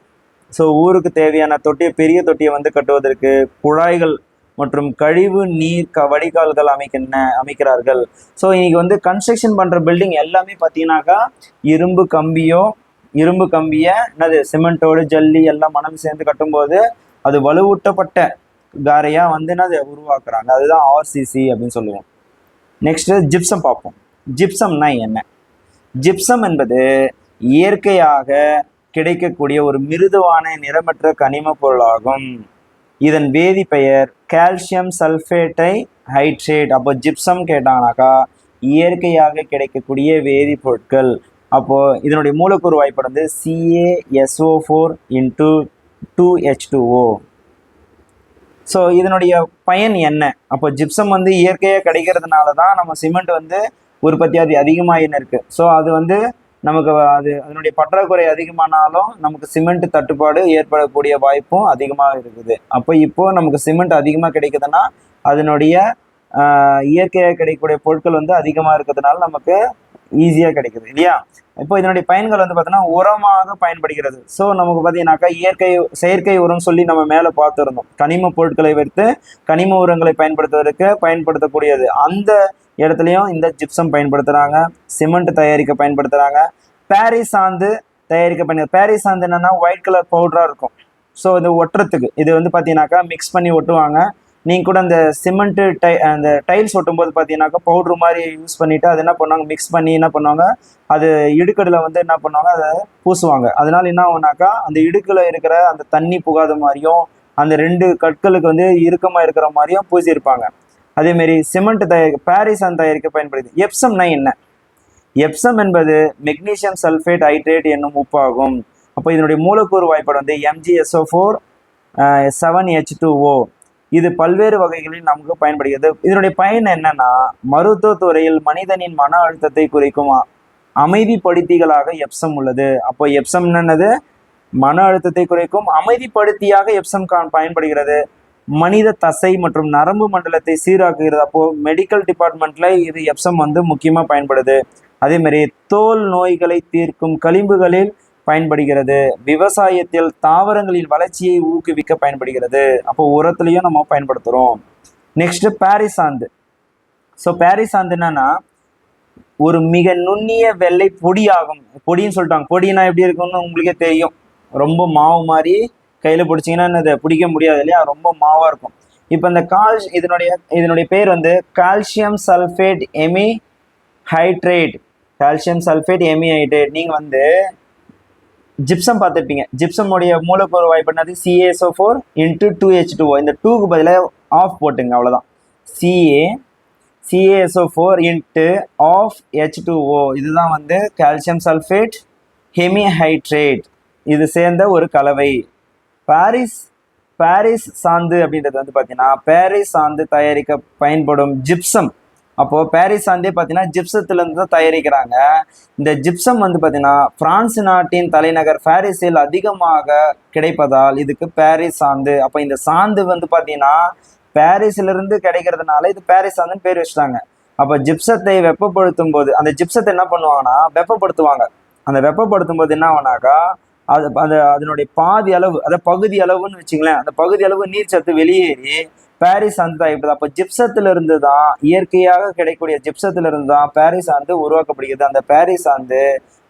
ஸோ ஊருக்கு தேவையான பெரிய தொட்டியை வந்து கட்டுவதற்கு குழாய்கள் மற்றும் கழிவு நீர் வடிகால்கள் அமைக்கிறார்கள். ஸோ இன்னைக்கு வந்து கன்ஸ்ட்ரக்ஷன் பண்ணுற பில்டிங் எல்லாமே பார்த்தீங்கன்னாக்கா இரும்பு கம்பியை என்னது சிமெண்ட்டோடு ஜல்லி எல்லாம் மணல் சேர்ந்து கட்டும்போது அது வலுவூட்டப்பட்ட காரையாக வந்து என்னது உருவாக்குறாங்க. அதுதான் ஆர்சிசி அப்படின்னு சொல்லுவோம். நெக்ஸ்ட்டு ஜிப்சம் பார்ப்போம். ஜிப்சம்னா என்ன? ஜிப்சம் என்பது இயற்கையாக கிடைக்கக்கூடிய ஒரு மிருதுவான நிறமற்ற கனிம பொருளாகும். இதன் வேதி பெயர் கால்சியம் சல்ஃபேட்டை ஹைட்ரேட். அப்போ ஜிப்சம் கேட்டாங்கனாக்கா இயற்கையாக கிடைக்கக்கூடிய வேதிப்பொருட்கள். அப்போது இதனுடைய மூலக்கூறு வாய்ப்பாடு வந்து CaSO4 × 2H2O. ஸோ இதனுடைய பயன் என்ன? அப்போ ஜிப்சம் வந்து இயற்கையாக கிடைக்கிறதுனால தான் நம்ம சிமெண்ட் வந்து உற்பத்தி அதிகமாகின்னு இருக்கு. ஸோ அது வந்து நமக்கு அதனுடைய பற்றாக்குறை அதிகமானாலும் நமக்கு சிமெண்ட் தட்டுப்பாடு ஏற்படக்கூடிய வாய்ப்பும் அதிகமாக இருக்குது. அப்போ இப்போ நமக்கு சிமெண்ட் அதிகமாக கிடைக்குதுன்னா அதனுடைய இயற்கையாக கிடைக்கக்கூடிய பொருட்கள் வந்து அதிகமாக இருக்கிறதுனால நமக்கு ஈஸியாக கிடைக்குது இல்லையா. இப்போ இதனுடைய பயன்கள் வந்து பார்த்தீங்கன்னா உரமாக பயன்படுகிறது. ஸோ நமக்கு பார்த்தீங்கன்னாக்கா செயற்கை உரம் சொல்லி நம்ம மேலே பார்த்துருந்தோம். கனிம பொருட்களை வைத்து கனிம உரங்களை பயன்படுத்தக்கூடியது. அந்த இடத்துலையும் இந்த ஜிப்சம் பயன்படுத்துகிறாங்க. சிமெண்ட் தயாரிக்க பயன்படுத்துகிறாங்க. பாரிஸ் சாந்து தயாரிக்க பாரிஸ் சாந்து என்னன்னா ஒயிட் கலர் பவுடராக இருக்கும். ஸோ இது ஒட்டுறதுக்கு இது வந்து பார்த்தீங்கன்னாக்கா மிக்ஸ் பண்ணி ஒட்டுவாங்க. நீங்கள் கூட அந்த சிமெண்ட்டு அந்த டைல்ஸ் ஒட்டும் போது பார்த்தீங்கன்னாக்கா பவுட்ரு மாதிரி யூஸ் பண்ணிவிட்டு அது என்ன பண்ணுவாங்க, மிக்ஸ் பண்ணி என்ன பண்ணுவாங்க, அது இடுக்கடில் வந்து என்ன பண்ணுவாங்க, அதை பூசுவாங்க. அதனால என்ன ஆகுனாக்கா அந்த இடுக்கில் இருக்கிற அந்த தண்ணி புகாத மாதிரியும் அந்த 2 கற்களுக்கு வந்து இறுக்கமாக இருக்கிற மாதிரியும் பூசியிருப்பாங்க. அதேமாரி சிமெண்ட் பாரிஸ் சாந்து தயாரிக்க பயன்படுது. எப்சம்னா என்ன? எப்சம் என்பது மெக்னீசியம் சல்ஃபேட் ஹைட்ரேட் என்னும் உப்பாகும். அப்போ இதனுடைய மூலக்கூறு வாய்ப்பாடு வந்து MgSO4 7H2O. இது பல்வேறு வகைகளில் நமக்கு பயன்படுகிறது. இதனுடைய பயன் என்னன்னா மருத்துவ துறையில் மனிதனின் மன அழுத்தத்தை குறைக்கும் அமைதிப்படுத்திகளாக எப்சம் உள்ளது. அப்போ எப்சம் என்னது? மன அழுத்தத்தை குறைக்கும் அமைதிப்படுத்தியாக எப்சம் பயன்படுகிறது. மனித தசை மற்றும் நரம்பு மண்டலத்தை சீராக்குகிறது. அப்போ மெடிக்கல் டிபார்ட்மெண்ட்ல இது எப்சம் வந்து முக்கியமாக பயன்படுது. அதே மாதிரி தோல் நோய்களை தீர்க்கும் களிம்புகளில் பயன்படுகிறது. விவசாயத்தில் தாவரங்களின் வளர்ச்சியை ஊக்குவிக்க பயன்படுகிறது. அப்போ உரத்துலையும் நம்ம பயன்படுத்துகிறோம். நெக்ஸ்ட் பாரிஸ் சாந்து. ஸோ பாரிஸ் சாந்து என்னன்னா ஒரு மிக நுண்ணிய வெள்ளை பொடியாகும். பொடின்னு சொல்லிட்டாங்க. பொடினா எப்படி இருக்குன்னு உங்களுக்கே தெரியும். ரொம்ப மாவு மாதிரி கையில் பிடிச்சிங்கன்னா இதை பிடிக்க முடியாது இல்லையா, ரொம்ப மாவாக இருக்கும். இப்போ இந்த இதனுடைய பேர் வந்து calcium sulphate hemihydrate. Calcium sulphate hemihydrate. நீங்கள் வந்து ஜிப்சம் பார்த்துருப்பீங்க. ஜிப்சமுடைய மூலக்கூறு வாய்ப்பு என்னது? CaSO4 × 2H2O. இந்த 2க்கு பதிலாக ஆஃப் போட்டுங்க, அவ்வளோதான். CaSO4 × H2O. இதுதான் வந்து கால்சியம் சல்ஃபேட் ஹெமிஹைட்ரேட். இது சேர்ந்த ஒரு கலவை. பாரிஸ் சாந்து அப்படின்றது வந்து பார்த்தீங்கன்னா பாரிஸ் சாந்து தயாரிக்க பயன்படும் ஜிப்சம். அப்போது பாரிஸ் சாந்தே பார்த்தீங்கன்னா ஜிப்சத்துலேருந்து தான் தயாரிக்கிறாங்க. இந்த ஜிப்சம் வந்து பார்த்தீங்கன்னா பிரான்ஸ் நாட்டின் தலைநகர் பாரிஸில் அதிகமாக கிடைப்பதால் இதுக்கு பாரிஸ் சாந்து. அப்போ இந்த சாந்து வந்து பார்த்தீங்கன்னா பாரிஸிலிருந்து கிடைக்கிறதுனால இது பாரிஸ் சாந்துன்னு பேர் வச்சுட்டாங்க. அப்போ ஜிப்சத்தை வெப்பப்படுத்தும் போது அந்த ஜிப்சத்தை என்ன பண்ணுவாங்கன்னா வெப்பப்படுத்துவாங்க. அந்த வெப்பப்படுத்தும் போது என்ன ஆகுனாக்கா அதனுடைய பாதி அளவு, அதாவது பகுதி அளவுன்னு வச்சுங்களேன், அந்த பகுதி அளவு நீர் சத்து வெளியேறி பாரிஸ் சாந்து தயாரிப்பது. அப்போ ஜிப்சத்திலிருந்து தான், இயற்கையாக கிடைக்கக்கூடிய ஜிப்சத்திலிருந்து தான் பாரிஸ் சாந்து உருவாக்கப்படுகிறது. அந்த பாரிஸ் சாந்து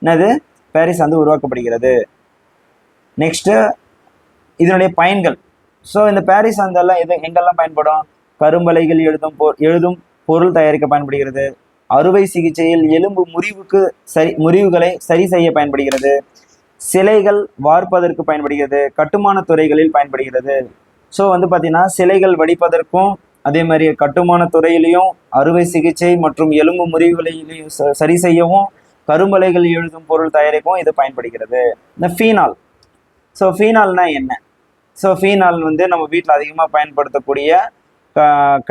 என்னது? பாரிஸ் சாந்து உருவாக்கப்படுகிறது. நெக்ஸ்ட்டு இதனுடைய பயன்கள். ஸோ இந்த பாரிஸ் சாந்தெல்லாம் எங்கெல்லாம் பயன்படும்? கரும்பலைகள் எழுதும் பொருள் தயாரிக்க பயன்படுகிறது. அறுவை சிகிச்சையில் எலும்பு முறிவுகளை சரி செய்ய பயன்படுகிறது. சிலைகள் வார்ப்பதற்கு பயன்படுகிறது. கட்டுமான துறைகளில் பயன்படுகிறது. ஸோ வந்து பார்த்தீங்கன்னா சிலைகள் வடிப்பதற்கும் அதே மாதிரி கட்டுமான துறையிலையும் அறுவை சிகிச்சை மற்றும் எலும்பு முறிவுகளையும் சரி செய்யவும் கரும்பலைகள் எழுதும் பொருள் தயாரிக்கவும் இது பயன்படுகிறது. இந்த ஃபீனால். ஸோ ஃபீனால்னா என்ன? ஸோ ஃபீனால் வந்து நம்ம வீட்டில் அதிகமாக பயன்படுத்தக்கூடிய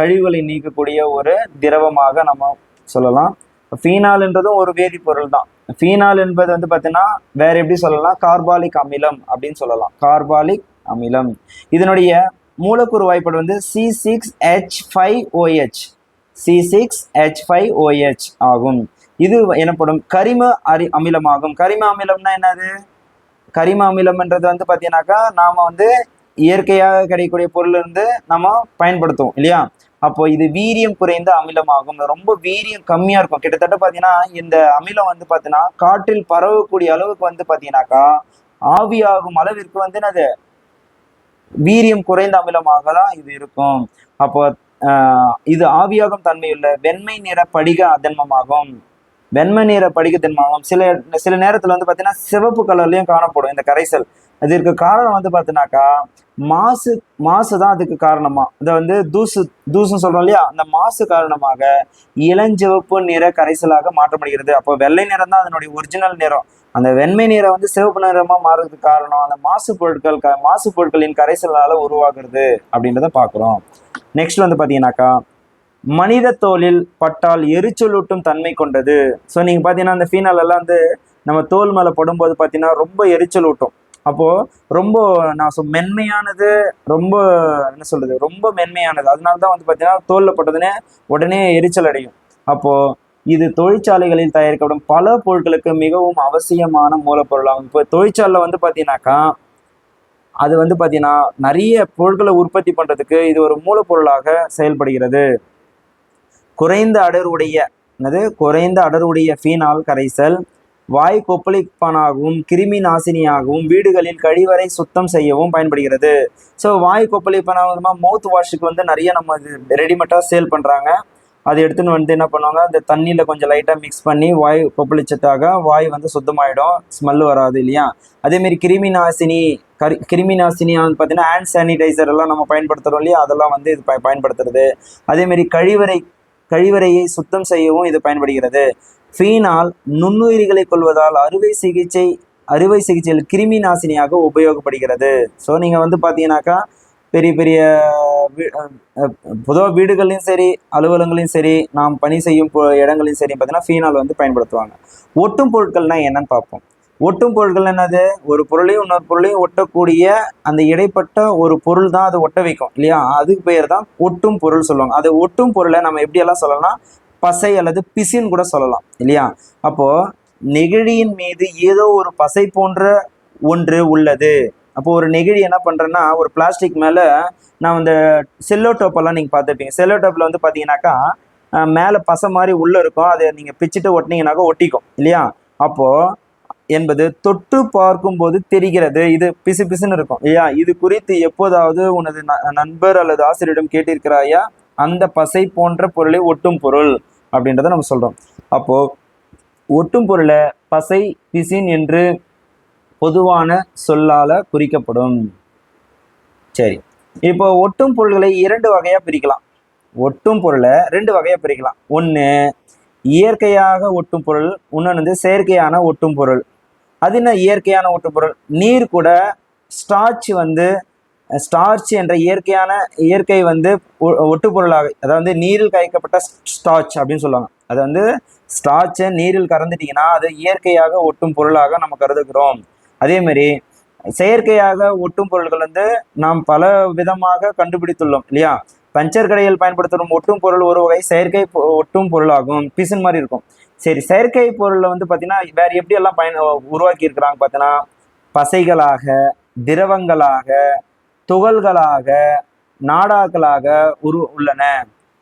கழிவுகளை நீக்கக்கூடிய ஒரு திரவமாக நம்ம சொல்லலாம். ஃபீனால்ன்றதும் ஒரு வேதிப்பொருள் தான். ஃபீனால் என்பது வந்து பார்த்தீங்கன்னா வேற எப்படி சொல்லலாம்? கார்பாலிக் அமிலம் அப்படின்னு சொல்லலாம். கார்பாலிக் அமிலம். இதனுடைய மூலக்கூறு வாய்ப்பாடு வந்து C6H5OH. C6H5OH ஆகும். இது எனப்படும் கரிம அமிலமாகும். கரிம அமிலம்னா என்னது? கரிம அமிலம்ன்றது வந்து பார்த்தீங்கன்னாக்கா நாம் வந்து இயற்கையாக கிடைக்கக்கூடிய பொருள் இருந்து நம்ம பயன்படுத்துவோம் இல்லையா. அப்போ இது வீரியம் குறைந்த அமிலமாகும். ரொம்ப வீரியம் கம்மியாக இருக்கும். கிட்டத்தட்ட பார்த்தீங்கன்னா இந்த அமிலம் வந்து பார்த்தீங்கன்னா காற்றில் பரவக்கூடிய அளவுக்கு வந்து பார்த்தீங்கன்னாக்கா ஆவியாகும் அளவிற்கு வந்து என்னது வீரியம் குறைந்த அமிலமாக தான் இது இருக்கும். அப்போ இது ஆவியாகும் தன்மையுள்ள வெண்மை நிற படிக திண்மமாகும். வெண்மை நிற படிக திண்மமாகும். சில நேரத்தில் வந்து பார்த்தீங்கன்னா சிவப்பு கலர்லையும் காணப்படும் இந்த கரைசல். அதற்கு காரணம் வந்து பார்த்தீங்கன்னாக்கா மாசு தான் அதுக்கு காரணமா. அதை வந்து தூசுன்னு சொல்றோம் இல்லையா, அந்த மாசு காரணமாக இளஞ்சிவப்பு நிற கரைசலாக மாற்றப்படுகிறது. அப்போ வெள்ளை நிறம் தான் அதனுடைய ஒரிஜினல் நிறம். அந்த வெண்மை நிறம் வந்து சிவப்பு நிறமா மாறுறதுக்கு காரணம் அந்த மாசு பொருட்களின் கரைசலால உருவாகிறது அப்படின்றத பார்க்குறோம். நெக்ஸ்ட் வந்து பார்த்தீங்கன்னாக்கா மனித தோலில் பட்டால் எரிச்சலூட்டும் தன்மை கொண்டது. ஸோ நீங்கள் பார்த்தீங்கன்னா அந்த ஃபீனால் எல்லாம் வந்து நம்ம தோல் மேலே படும்போது பார்த்தீங்கன்னா ரொம்ப எரிச்சலூட்டும். அப்போது ரொம்ப மென்மையானது, ரொம்ப என்ன சொல்கிறது, ரொம்ப மென்மையானது. அதனால தான் வந்து பார்த்தீங்கன்னா தோலில் பட்டதுன்னே உடனே எரிச்சல் அடையும். அப்போது இது தொழிற்சாலைகளில் தயாரிக்கப்படும் பல பொருட்களுக்கு மிகவும் அவசியமான மூலப்பொருளாகும். இப்போ தொழிற்சாலையில் வந்து பார்த்தீங்கன்னாக்கா அது வந்து பார்த்தீங்கன்னா நிறைய பொருட்களை உற்பத்தி பண்ணுறதுக்கு இது ஒரு மூலப்பொருளாக செயல்படுகிறது. குறைந்த அடர்வுடைய ஃபீனால் கரைசல் வாய் கொப்பளிப்பானாகவும் கிருமி நாசினியாகவும் வீடுகளில் கழிவறை சுத்தம் செய்யவும் பயன்படுகிறது. ஸோ வாய் கொப்பளிப்பானாக மவுத் வாஷுக்கு வந்து நிறைய நம்ம ரெடிமேடாக சேல் பண்ணுறாங்க. அதை எடுத்துன்னு வந்து என்ன பண்ணுவாங்க, அந்த தண்ணியில் கொஞ்சம் லைட்டாக மிக்ஸ் பண்ணி வாய் கொப்பளிச்சதாக வாய் வந்து சுத்தமாயிடும், ஸ்மெல் வராது இல்லையா. அதேமாரி கிருமி நாசினி வந்து பார்த்தீங்கன்னா ஹேண்ட் சானிடைசர் எல்லாம் நம்ம பயன்படுத்துகிறோம் இல்லையா, அதெல்லாம் வந்து இது பயன்படுத்துறது. அதேமாரி கழிவறையை சுத்தம் செய்யவும் இது பயன்படுகிறது. ஃபீனால் நுண்ணுயிரிகளை கொள்வதால் அறுவை சிகிச்சையில் கிருமி நாசினியாக உபயோகப்படுகிறது. ஸோ நீங்கள் வந்து பார்த்தீங்கன்னாக்கா பெரிய பெரிய பொதுவாக வீடுகள்லையும் சரி, அலுவலகங்களையும் சரி, நாம் பணி செய்யும் இடங்களையும் சரி பார்த்தீங்கன்னா ஃபீனால் வந்து பயன்படுத்துவாங்க. ஒட்டும் பொருட்கள்னா என்னன்னு பார்ப்போம். ஒட்டும் பொருட்கள் என்னது, ஒரு பொருளையும் இன்னொரு பொருளையும் ஒட்டக்கூடிய அந்த இடைப்பட்ட ஒரு பொருள் தான் அது ஒட்ட வைக்கும் இல்லையா, அதுக்கு பேர் தான் ஒட்டும் பொருள் சொல்லுவாங்க. அது ஒட்டும் பொருளை நம்ம எப்படியெல்லாம் சொல்லலாம்னா பசை அல்லது பிசின்னு கூட சொல்லலாம் இல்லையா. அப்போ நெகிழியின் மீது ஏதோ ஒரு பசை போன்ற ஒன்று உள்ளது. அப்போ ஒரு நெகிழி என்ன பண்றேன்னா, ஒரு பிளாஸ்டிக் மேல நான் இந்த செல்லோ டோப்பெல்லாம் நீங்க பார்த்துருப்பீங்க. செல்லோ டோப்பில் வந்து பார்த்தீங்கன்னாக்கா மேலே பசை மாதிரி உள்ள இருக்கும், அதை நீங்க பிச்சுட்டு ஒட்டினீங்கன்னாக்கா ஒட்டிக்கும் இல்லையா. அப்போ என்பது தொட்டு பார்க்கும்போது தெரிகிறது, இது பிசு பிசுன்னு இருக்கும் இல்லையா. இது குறித்து எப்போதாவது உனது நண்பர் அல்லது ஆசிரியரிடம் கேட்டிருக்கிறாயா? அந்த பசை போன்ற பொருளை ஒட்டும் பொருள் அப்படின்றத நம்ம சொல்றோம். அப்போ ஒட்டும் பொருளை பசை, பிசின் என்று பொதுவான சொல்லால குறிக்கப்படும். சரி, இப்போ ஒட்டும் பொருள்களை இரண்டு வகையா பிரிக்கலாம். ஒட்டும் பொருளை ரெண்டு வகையா பிரிக்கலாம். ஒன்று இயற்கையாக ஒட்டும் பொருள், இன்னொன்று வந்து செயற்கையான ஒட்டும் பொருள். அது என்ன இயற்கையான ஒட்டும் பொருள்? நீர் கூட ஸ்டார்ச் என்ற இயற்கை வந்து ஒட்டுப்பொருளாக, அதாவது நீரில் கரைக்கப்பட்ட ஸ்டார்ச் அப்படின்னு சொல்லுவாங்க. அது வந்து ஸ்டார்ச்சை நீரில் கறந்துட்டீங்கன்னா அது இயற்கையாக ஒட்டும் பொருளாக நம்ம கருதுகிறோம். அதே மாதிரி செயற்கையாக ஒட்டும் பொருள்கள் வந்து நாம் பல விதமாக கண்டுபிடித்துள்ளோம் இல்லையா. பஞ்சர் கடையில் பயன்படுத்தும் ஒட்டும் பொருள் ஒரு வகை செயற்கை ஒட்டும் பொருளாகும், பிசின் மாதிரி இருக்கும். சரி, செயற்கை பொருளில் வந்து பார்த்தீங்கன்னா வேற எப்படி எல்லாம் உருவாக்கி இருக்கிறாங்க பார்த்தீங்கன்னா, பசைகளாக, திரவங்களாக, துகள்களாக, நாடாக்களாக உள்ளன.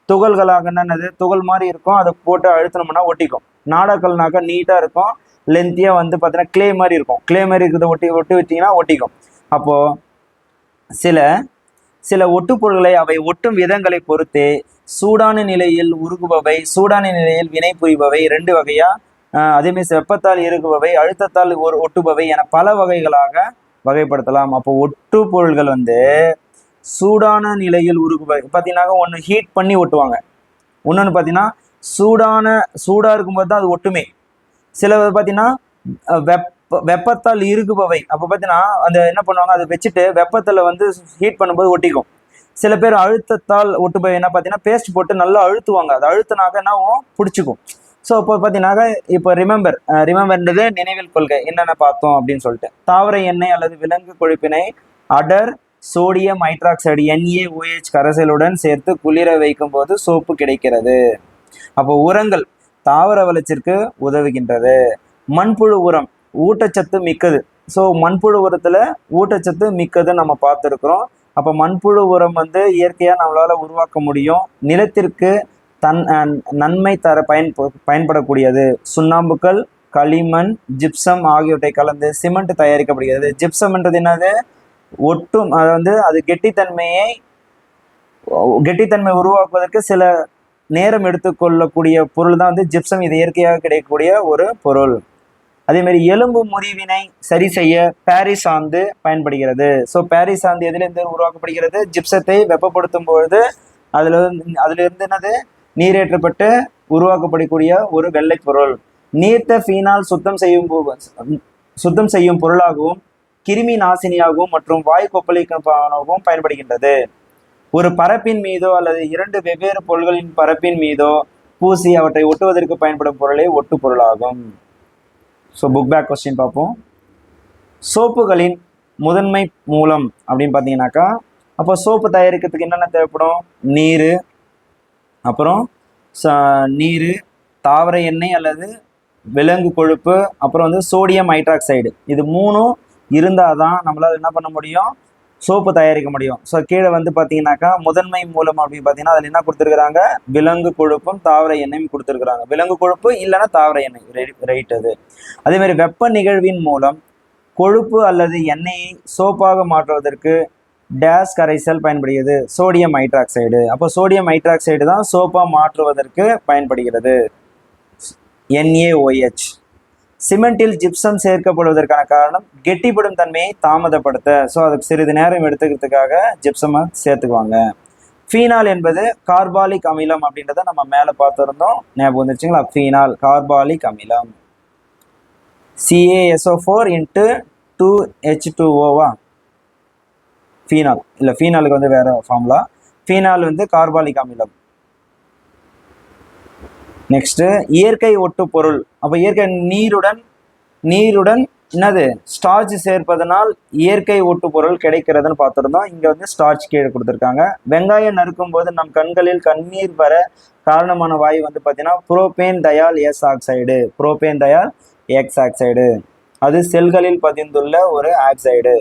துகள்களாக என்னது, துகள் மாதிரி இருக்கும், அதை போட்டு அழுத்தினோம்னா ஒட்டிக்கும். நாடாக்கள்னாக்கா நீட்டாக இருக்கும், லென்த்தியாக வந்து பார்த்தீங்கன்னா கிளே மாதிரி இருக்கும். கிளே மாதிரி இருக்கிறத ஒட்டி வச்சிங்கன்னா ஒட்டிக்கும். அப்போது சில ஒட்டுப்பொருள்களை அவை ஒட்டும் விதங்களை பொறுத்து சூடான நிலையில் உருகுபவை, சூடான நிலையில் வினை புரிபவை ரெண்டு வகையா, அதேமாதிரி வெப்பத்தால் இறுகுபவை, அழுத்தத்தால் ஒட்டுபவை என பல வகைகளாக வகைப்படுத்தலாம். அப்போ ஒட்டு பொருள்கள் வந்து சூடான நிலையில் உருகுபவை பார்த்தீங்கன்னா ஒன்று ஹீட் பண்ணி ஒட்டுவாங்க, இன்னொன்று பார்த்தீங்கன்னா சூடாக இருக்கும்போது தான் அது ஒட்டுமே. சில பார்த்தீங்கன்னா வெப்பத்தால் இறுகுபவை, அப்போ பார்த்தீங்கன்னா அந்த என்ன பண்ணுவாங்க, அதை வச்சுட்டு வெப்பத்தில் வந்து ஹீட் பண்ணும்போது ஒட்டிக்கும். சில பேர் அழுத்தத்தால் ஒட்டுபவை என்ன பார்த்தீங்கன்னா பேஸ்ட் போட்டு நல்லா அழுத்துவாங்க, அதை அழுத்தினாக்க என்ன பிடிச்சிக்கும். ஸோ இப்போ பார்த்தீங்கன்னாக்கா இப்போ ரிமெம்பர்ன்றது நினைவில் கொள்கை என்னென்ன பார்த்தோம் அப்படின்னு சொல்லிட்டு, தாவர எண்ணெய் அல்லது விலங்கு கொழுப்பினை அடர் சோடியம் ஹைட்ராக்சைடு NaOH கரைசலுடன் சேர்த்து குளிர வைக்கும் போது சோப்பு கிடைக்கிறது. அப்போ உரங்கள் தாவர வளர்ச்சிக்கு உதவுகின்றது. மண்புழு உரம் ஊட்டச்சத்து மிக்கது. ஸோ மண்புழு உரத்தில் ஊட்டச்சத்து மிக்கது நம்ம பார்த்துருக்குறோம். அப்போ மண்புழு உரம் வந்து இயற்கையாக நம்மளால் உருவாக்க முடியும். நிலத்திற்கு நன்மை தர பயன்படக்கூடியது. சுண்ணாம்புக்கள், களிமண், ஜிப்சம் ஆகியவற்றை கலந்து சிமெண்ட் தயாரிக்கப்படுகிறது. ஜிப்சம்ன்றது என்னது, ஒட்டும், அது வந்து அது கெட்டித்தன்மை உருவாக்குவதற்கு சில நேரம் எடுத்துக்கொள்ளக்கூடிய பொருள் தான் வந்து ஜிப்சம். இது இயற்கையாக கிடைக்கக்கூடிய ஒரு பொருள். அதே மாதிரி எலும்பு முறிவினை சரி செய்ய பாரிஸ் சாந்து பயன்படுகிறது. ஸோ பாரிஸ் சாந்து எதிலிருந்து உருவாக்கப்படுகிறது? ஜிப்சத்தை வெப்பப்படுத்தும் பொழுது அதிலிருந்து என்னது, நீரேற்றப்பட்டு உருவாக்கப்படக்கூடிய ஒரு வெள்ளை பொருள். நீர்த்த ஃபீனால் சுத்தம் செய்யும் பொருளாகவும் கிருமி நாசினியாகவும் மற்றும் வாய் கொப்பளிக்கவும் பயன்படுகின்றது. ஒரு பரப்பின் மீதோ அல்லது இரண்டு வெவ்வேறு பொருள்களின் பரப்பின் மீதோ பூசி அவற்றை ஒட்டுவதற்கு பயன்படும் பொருளே ஒட்டு பொருளாகும். ஸோ புக் பேக் கொஸ்டின் பார்ப்போம். சோப்புகளின் முதன்மை மூலம் அப்படின்னு பார்த்தீங்கன்னாக்கா, அப்போ சோப்பு தயாரிக்கிறதுக்கு என்னென்ன தேவைப்படும்? நீர், அப்புறம் நீர், தாவர எண்ணெய் அல்லது விலங்கு கொழுப்பு, அப்புறம் வந்து சோடியம் ஹைட்ராக்சைடு. இது மூணும் இருந்தால் தான் நம்மளால் என்ன பண்ண முடியும்? சோப்பு தயாரிக்க முடியும். ஸோ கீழே வந்து பார்த்தீங்கன்னாக்கா முதன்மை மூலம் அப்படின்னு பார்த்தீங்கன்னா அதில் என்ன கொடுத்துருக்குறாங்க? விலங்கு கொழுப்பும் தாவர எண்ணெயும் கொடுத்துருக்குறாங்க. விலங்கு கொழுப்பு இல்லைன்னா தாவர எண்ணெய், ரைட். அது அதேமாதிரி வெப்ப நிகழ்வின் மூலம் கொழுப்பு அல்லது எண்ணெயை சோப்பாக மாற்றுவதற்கு டேஸ் கரைசல் பயன்படுகிறது? Sodium hydroxide. அப்போ சோடியம் ஹைட்ராக்சைடு தான் சோப்பாக மாற்றுவதற்கு பயன்படுகிறது, NaOH. சிமெண்டில் ஜிப்சம் சேர்க்கப்படுவதற்கான காரணம் கெட்டிப்படும் தன்மையை தாமதப்படுத்த. ஸோ அதுக்கு சிறிது நேரம் எடுத்துக்கிறதுக்காக ஜிப்சமை சேர்த்துக்குவாங்க. ஃபீனால் என்பது கார்பாலிக் அமிலம் அப்படின்றத நம்ம மேலே பார்த்துருந்தோம், ஞாபகம் வந்துருச்சுங்களா? ஃபீனால் கார்பாலிக் அமிலம். CaSO4 × 2H2O ஃபீனால் இல்லை, ஃபீனாலுக்கு வந்து வேற ஃபார்முலா. ஃபீனால் வந்து கார்பாலிக் அமிலம். நெக்ஸ்ட் இயற்கை ஒட்டு பொருள். அப்போ இயற்கை நீருடன் என்னது? ஸ்டார்ச் சேர்ப்பதனால் இயற்கை ஒட்டு பொருள் கிடைக்கிறதுன்னு பார்த்துருந்தோம். இங்கே வந்து ஸ்டார்ச் கீழே கொடுத்துருக்காங்க. வெங்காயம் நறுக்கும் போது நம் கண்களில் கண்ணீர் வர காரணமான வாயு வந்து பார்த்தீங்கன்னா propane diol S oxide. Propane diol X oxide, அது செல்களில் பதிந்துள்ள ஒரு ஆக்சைடு.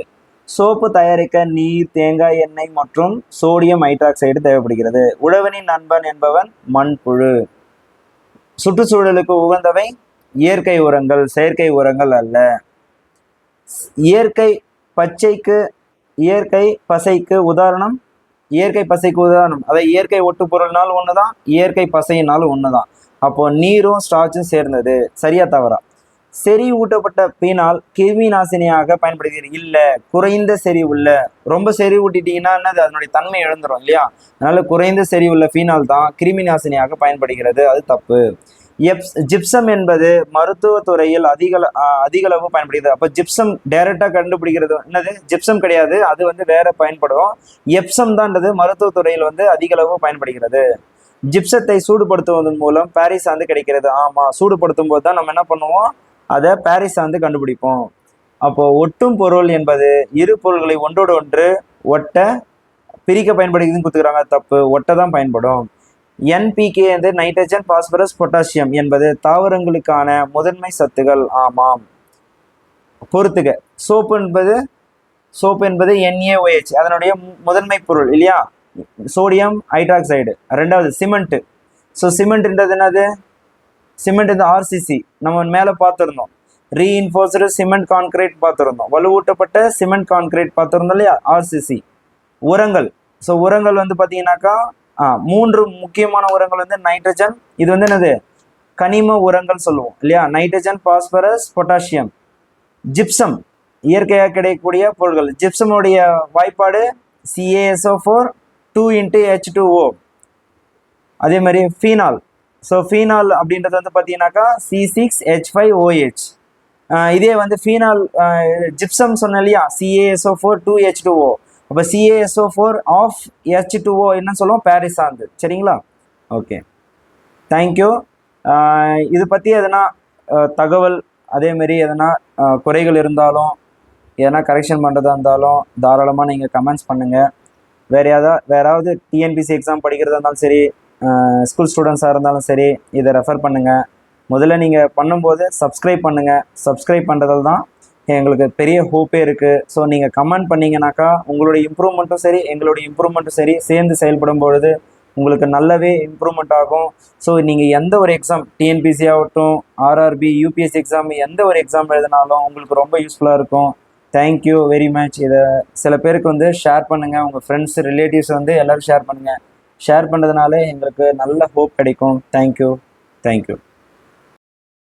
சோப்பு தயாரிக்க நீர், தேங்காய் எண்ணெய் மற்றும் சோடியம் ஹைட்ராக்சைடு தேவைப்படுகிறது. உழவனின் நண்பன் என்பவன் மண்புழு. சுற்றுச்சூழலுக்கு உகந்தவை இயற்கை உரங்கள், செயற்கை உரங்கள் அல்ல. இயற்கை பசைக்கு உதாரணம் அதை இயற்கை ஒட்டு பொருள்னாலும் ஒன்று தான், இயற்கை பசையினாலும் ஒன்று தான். அப்போ நீரும் ஸ்டார்ச்சும் சேர்ந்தது. சரியா தவறா? செறிவூட்டப்பட்ட பீனால் கிருமி நாசினியாக பயன்படுகிறது? இல்லை, குறைந்த செறிவுள்ள. ரொம்ப செறிவூட்டிட்டீங்கன்னா என்னது? அதனுடைய தன்மை இழந்துடும் இல்லையா? அதனால குறைந்த செறிவுள்ள பீனால் தான் கிருமி நாசினியாக பயன்படுகிறது, அது தப்பு. ஜிப்சம் என்பது மருத்துவத்துறையில் அதிகளவு பயன்படுகிறது. அப்போ ஜிப்சம் டைரக்டாக கண்டுபிடிக்கிறது என்னது? ஜிப்சம் கிடையாது, அது வந்து வேற பயன்படும். எப்சம் தான்ன்றது மருத்துவத்துறையில் வந்து அதிகளவு பயன்படுகிறது. ஜிப்சத்தை சூடுபடுத்துவதன் மூலம் பாரிஸ் சாந்து கிடைக்கிறது. ஆமாம், சூடுபடுத்தும் போது தான் நம்ம என்ன பண்ணுவோம்? அதை பாரிஸ் சாந்து கண்டுபிடிப்போம். அப்போ ஒட்டும் பொருள் என்பது இரு பொருள்களை ஒன்றோடு ஒன்று ஒட்ட பிரிக்க பயன்படுகிறதுன்னு கொடுத்துக்கிறாங்க, தப்பு. ஒட்ட தான் பயன்படும். NPK வந்து நைட்ரஜன், பாஸ்பரஸ், பொட்டாசியம் என்பது தாவரங்களுக்கான முதன்மை சத்துகள். ஆமாம், பொறுத்துக்க. சோப்பு என்பது NaOH, அதனுடைய முதன்மை பொருள் இல்லையா? Sodium hydroxide. ரெண்டாவது சிமெண்ட். ஸோ சிமெண்ட்ன்றது என்னது? சிமெண்ட் வந்து RCC, நம்ம மேலே பார்த்துருந்தோம். ரீஇன்ஃபோர்ஸ்டு சிமெண்ட் கான்கிரீட் பார்த்துருந்தோம். வலுவூட்டப்பட்ட சிமெண்ட் கான்கிரீட் பார்த்துருந்தோம் இல்லையா? RCC. உரங்கள். ஸோ உரங்கள் வந்து பார்த்தீங்கன்னாக்கா 3 முக்கியமான உரங்கள் வந்து நைட்ரஜன், இது வந்து என்னது? கனிம உரங்கள் சொல்லுவோம் இல்லையா? Nitrogen, phosphorus, potassium. ஜிப்சம் இயற்கையாக கிடைக்கக்கூடிய பொருட்கள். ஜிப்சமுடைய வாய்ப்பாடு CaSO4 2 × H2O. அதே மாதிரி ஃபீனால். ஸோ ஃபீனால் அப்படின்றது வந்து பார்த்தீங்கன்னாக்கா C6H5OH. இதே வந்து ஃபீனால் ஜிப்சம் சொன்ன இல்லையா? CaSO4 2H2O. அப்போ CaSO4 ஆஃப் H2O என்ன சொல்லுவோம்? பாரிஸ் சாந்து. சரிங்களா? Okay, thank you. இது பற்றி எதனா தகவல், அதேமாரி எதனா குறைகள் இருந்தாலும், எதனா கரெக்ஷன் பண்ணுறதா இருந்தாலும் தாராளமாக நீங்கள் கமெண்ட்ஸ் பண்ணுங்கள். வேறாவது TNPSC எக்ஸாம் படிக்கிறதா இருந்தாலும் சரி, ஸ்கூல் ஸ்டூடெண்ட்ஸாக இருந்தாலும் சரி, இதை ரெஃபர் பண்ணுங்கள். முதல்ல நீங்கள் பண்ணும்போது சப்ஸ்கிரைப் பண்ணுங்கள். சப்ஸ்கிரைப் பண்ணுறதால தான் எங்களுக்கு பெரிய ஹோப்பே இருக்குது. ஸோ நீங்கள் கமெண்ட் பண்ணிங்கனாக்கா உங்களுடைய இம்ப்ரூவ்மெண்ட்டும் சரி, எங்களுடைய இம்ப்ரூவ்மெண்ட்டும் சரி சேர்ந்து செயல்படும் பொழுது உங்களுக்கு நல்லாவே இம்ப்ரூவ்மெண்ட் ஆகும். ஸோ நீங்கள் எந்த ஒரு எக்ஸாம், TNPSC ஆகட்டும், RRB, UPSC எக்ஸாம், எந்த ஒரு எக்ஸாம் எழுதினாலும் உங்களுக்கு ரொம்ப யூஸ்ஃபுல்லாக இருக்கும். Thank you very much. இதை சில பேருக்கு வந்து ஷேர் பண்ணுங்கள். உங்கள் ஃப்ரெண்ட்ஸ், ரிலேட்டிவ்ஸ் வந்து எல்லோரும் ஷேர் பண்ணுங்கள். ஷேர் பண்ணுறதுனால எங்களுக்கு நல்ல ஹோப் கிடைக்கும். தேங்க்யூ.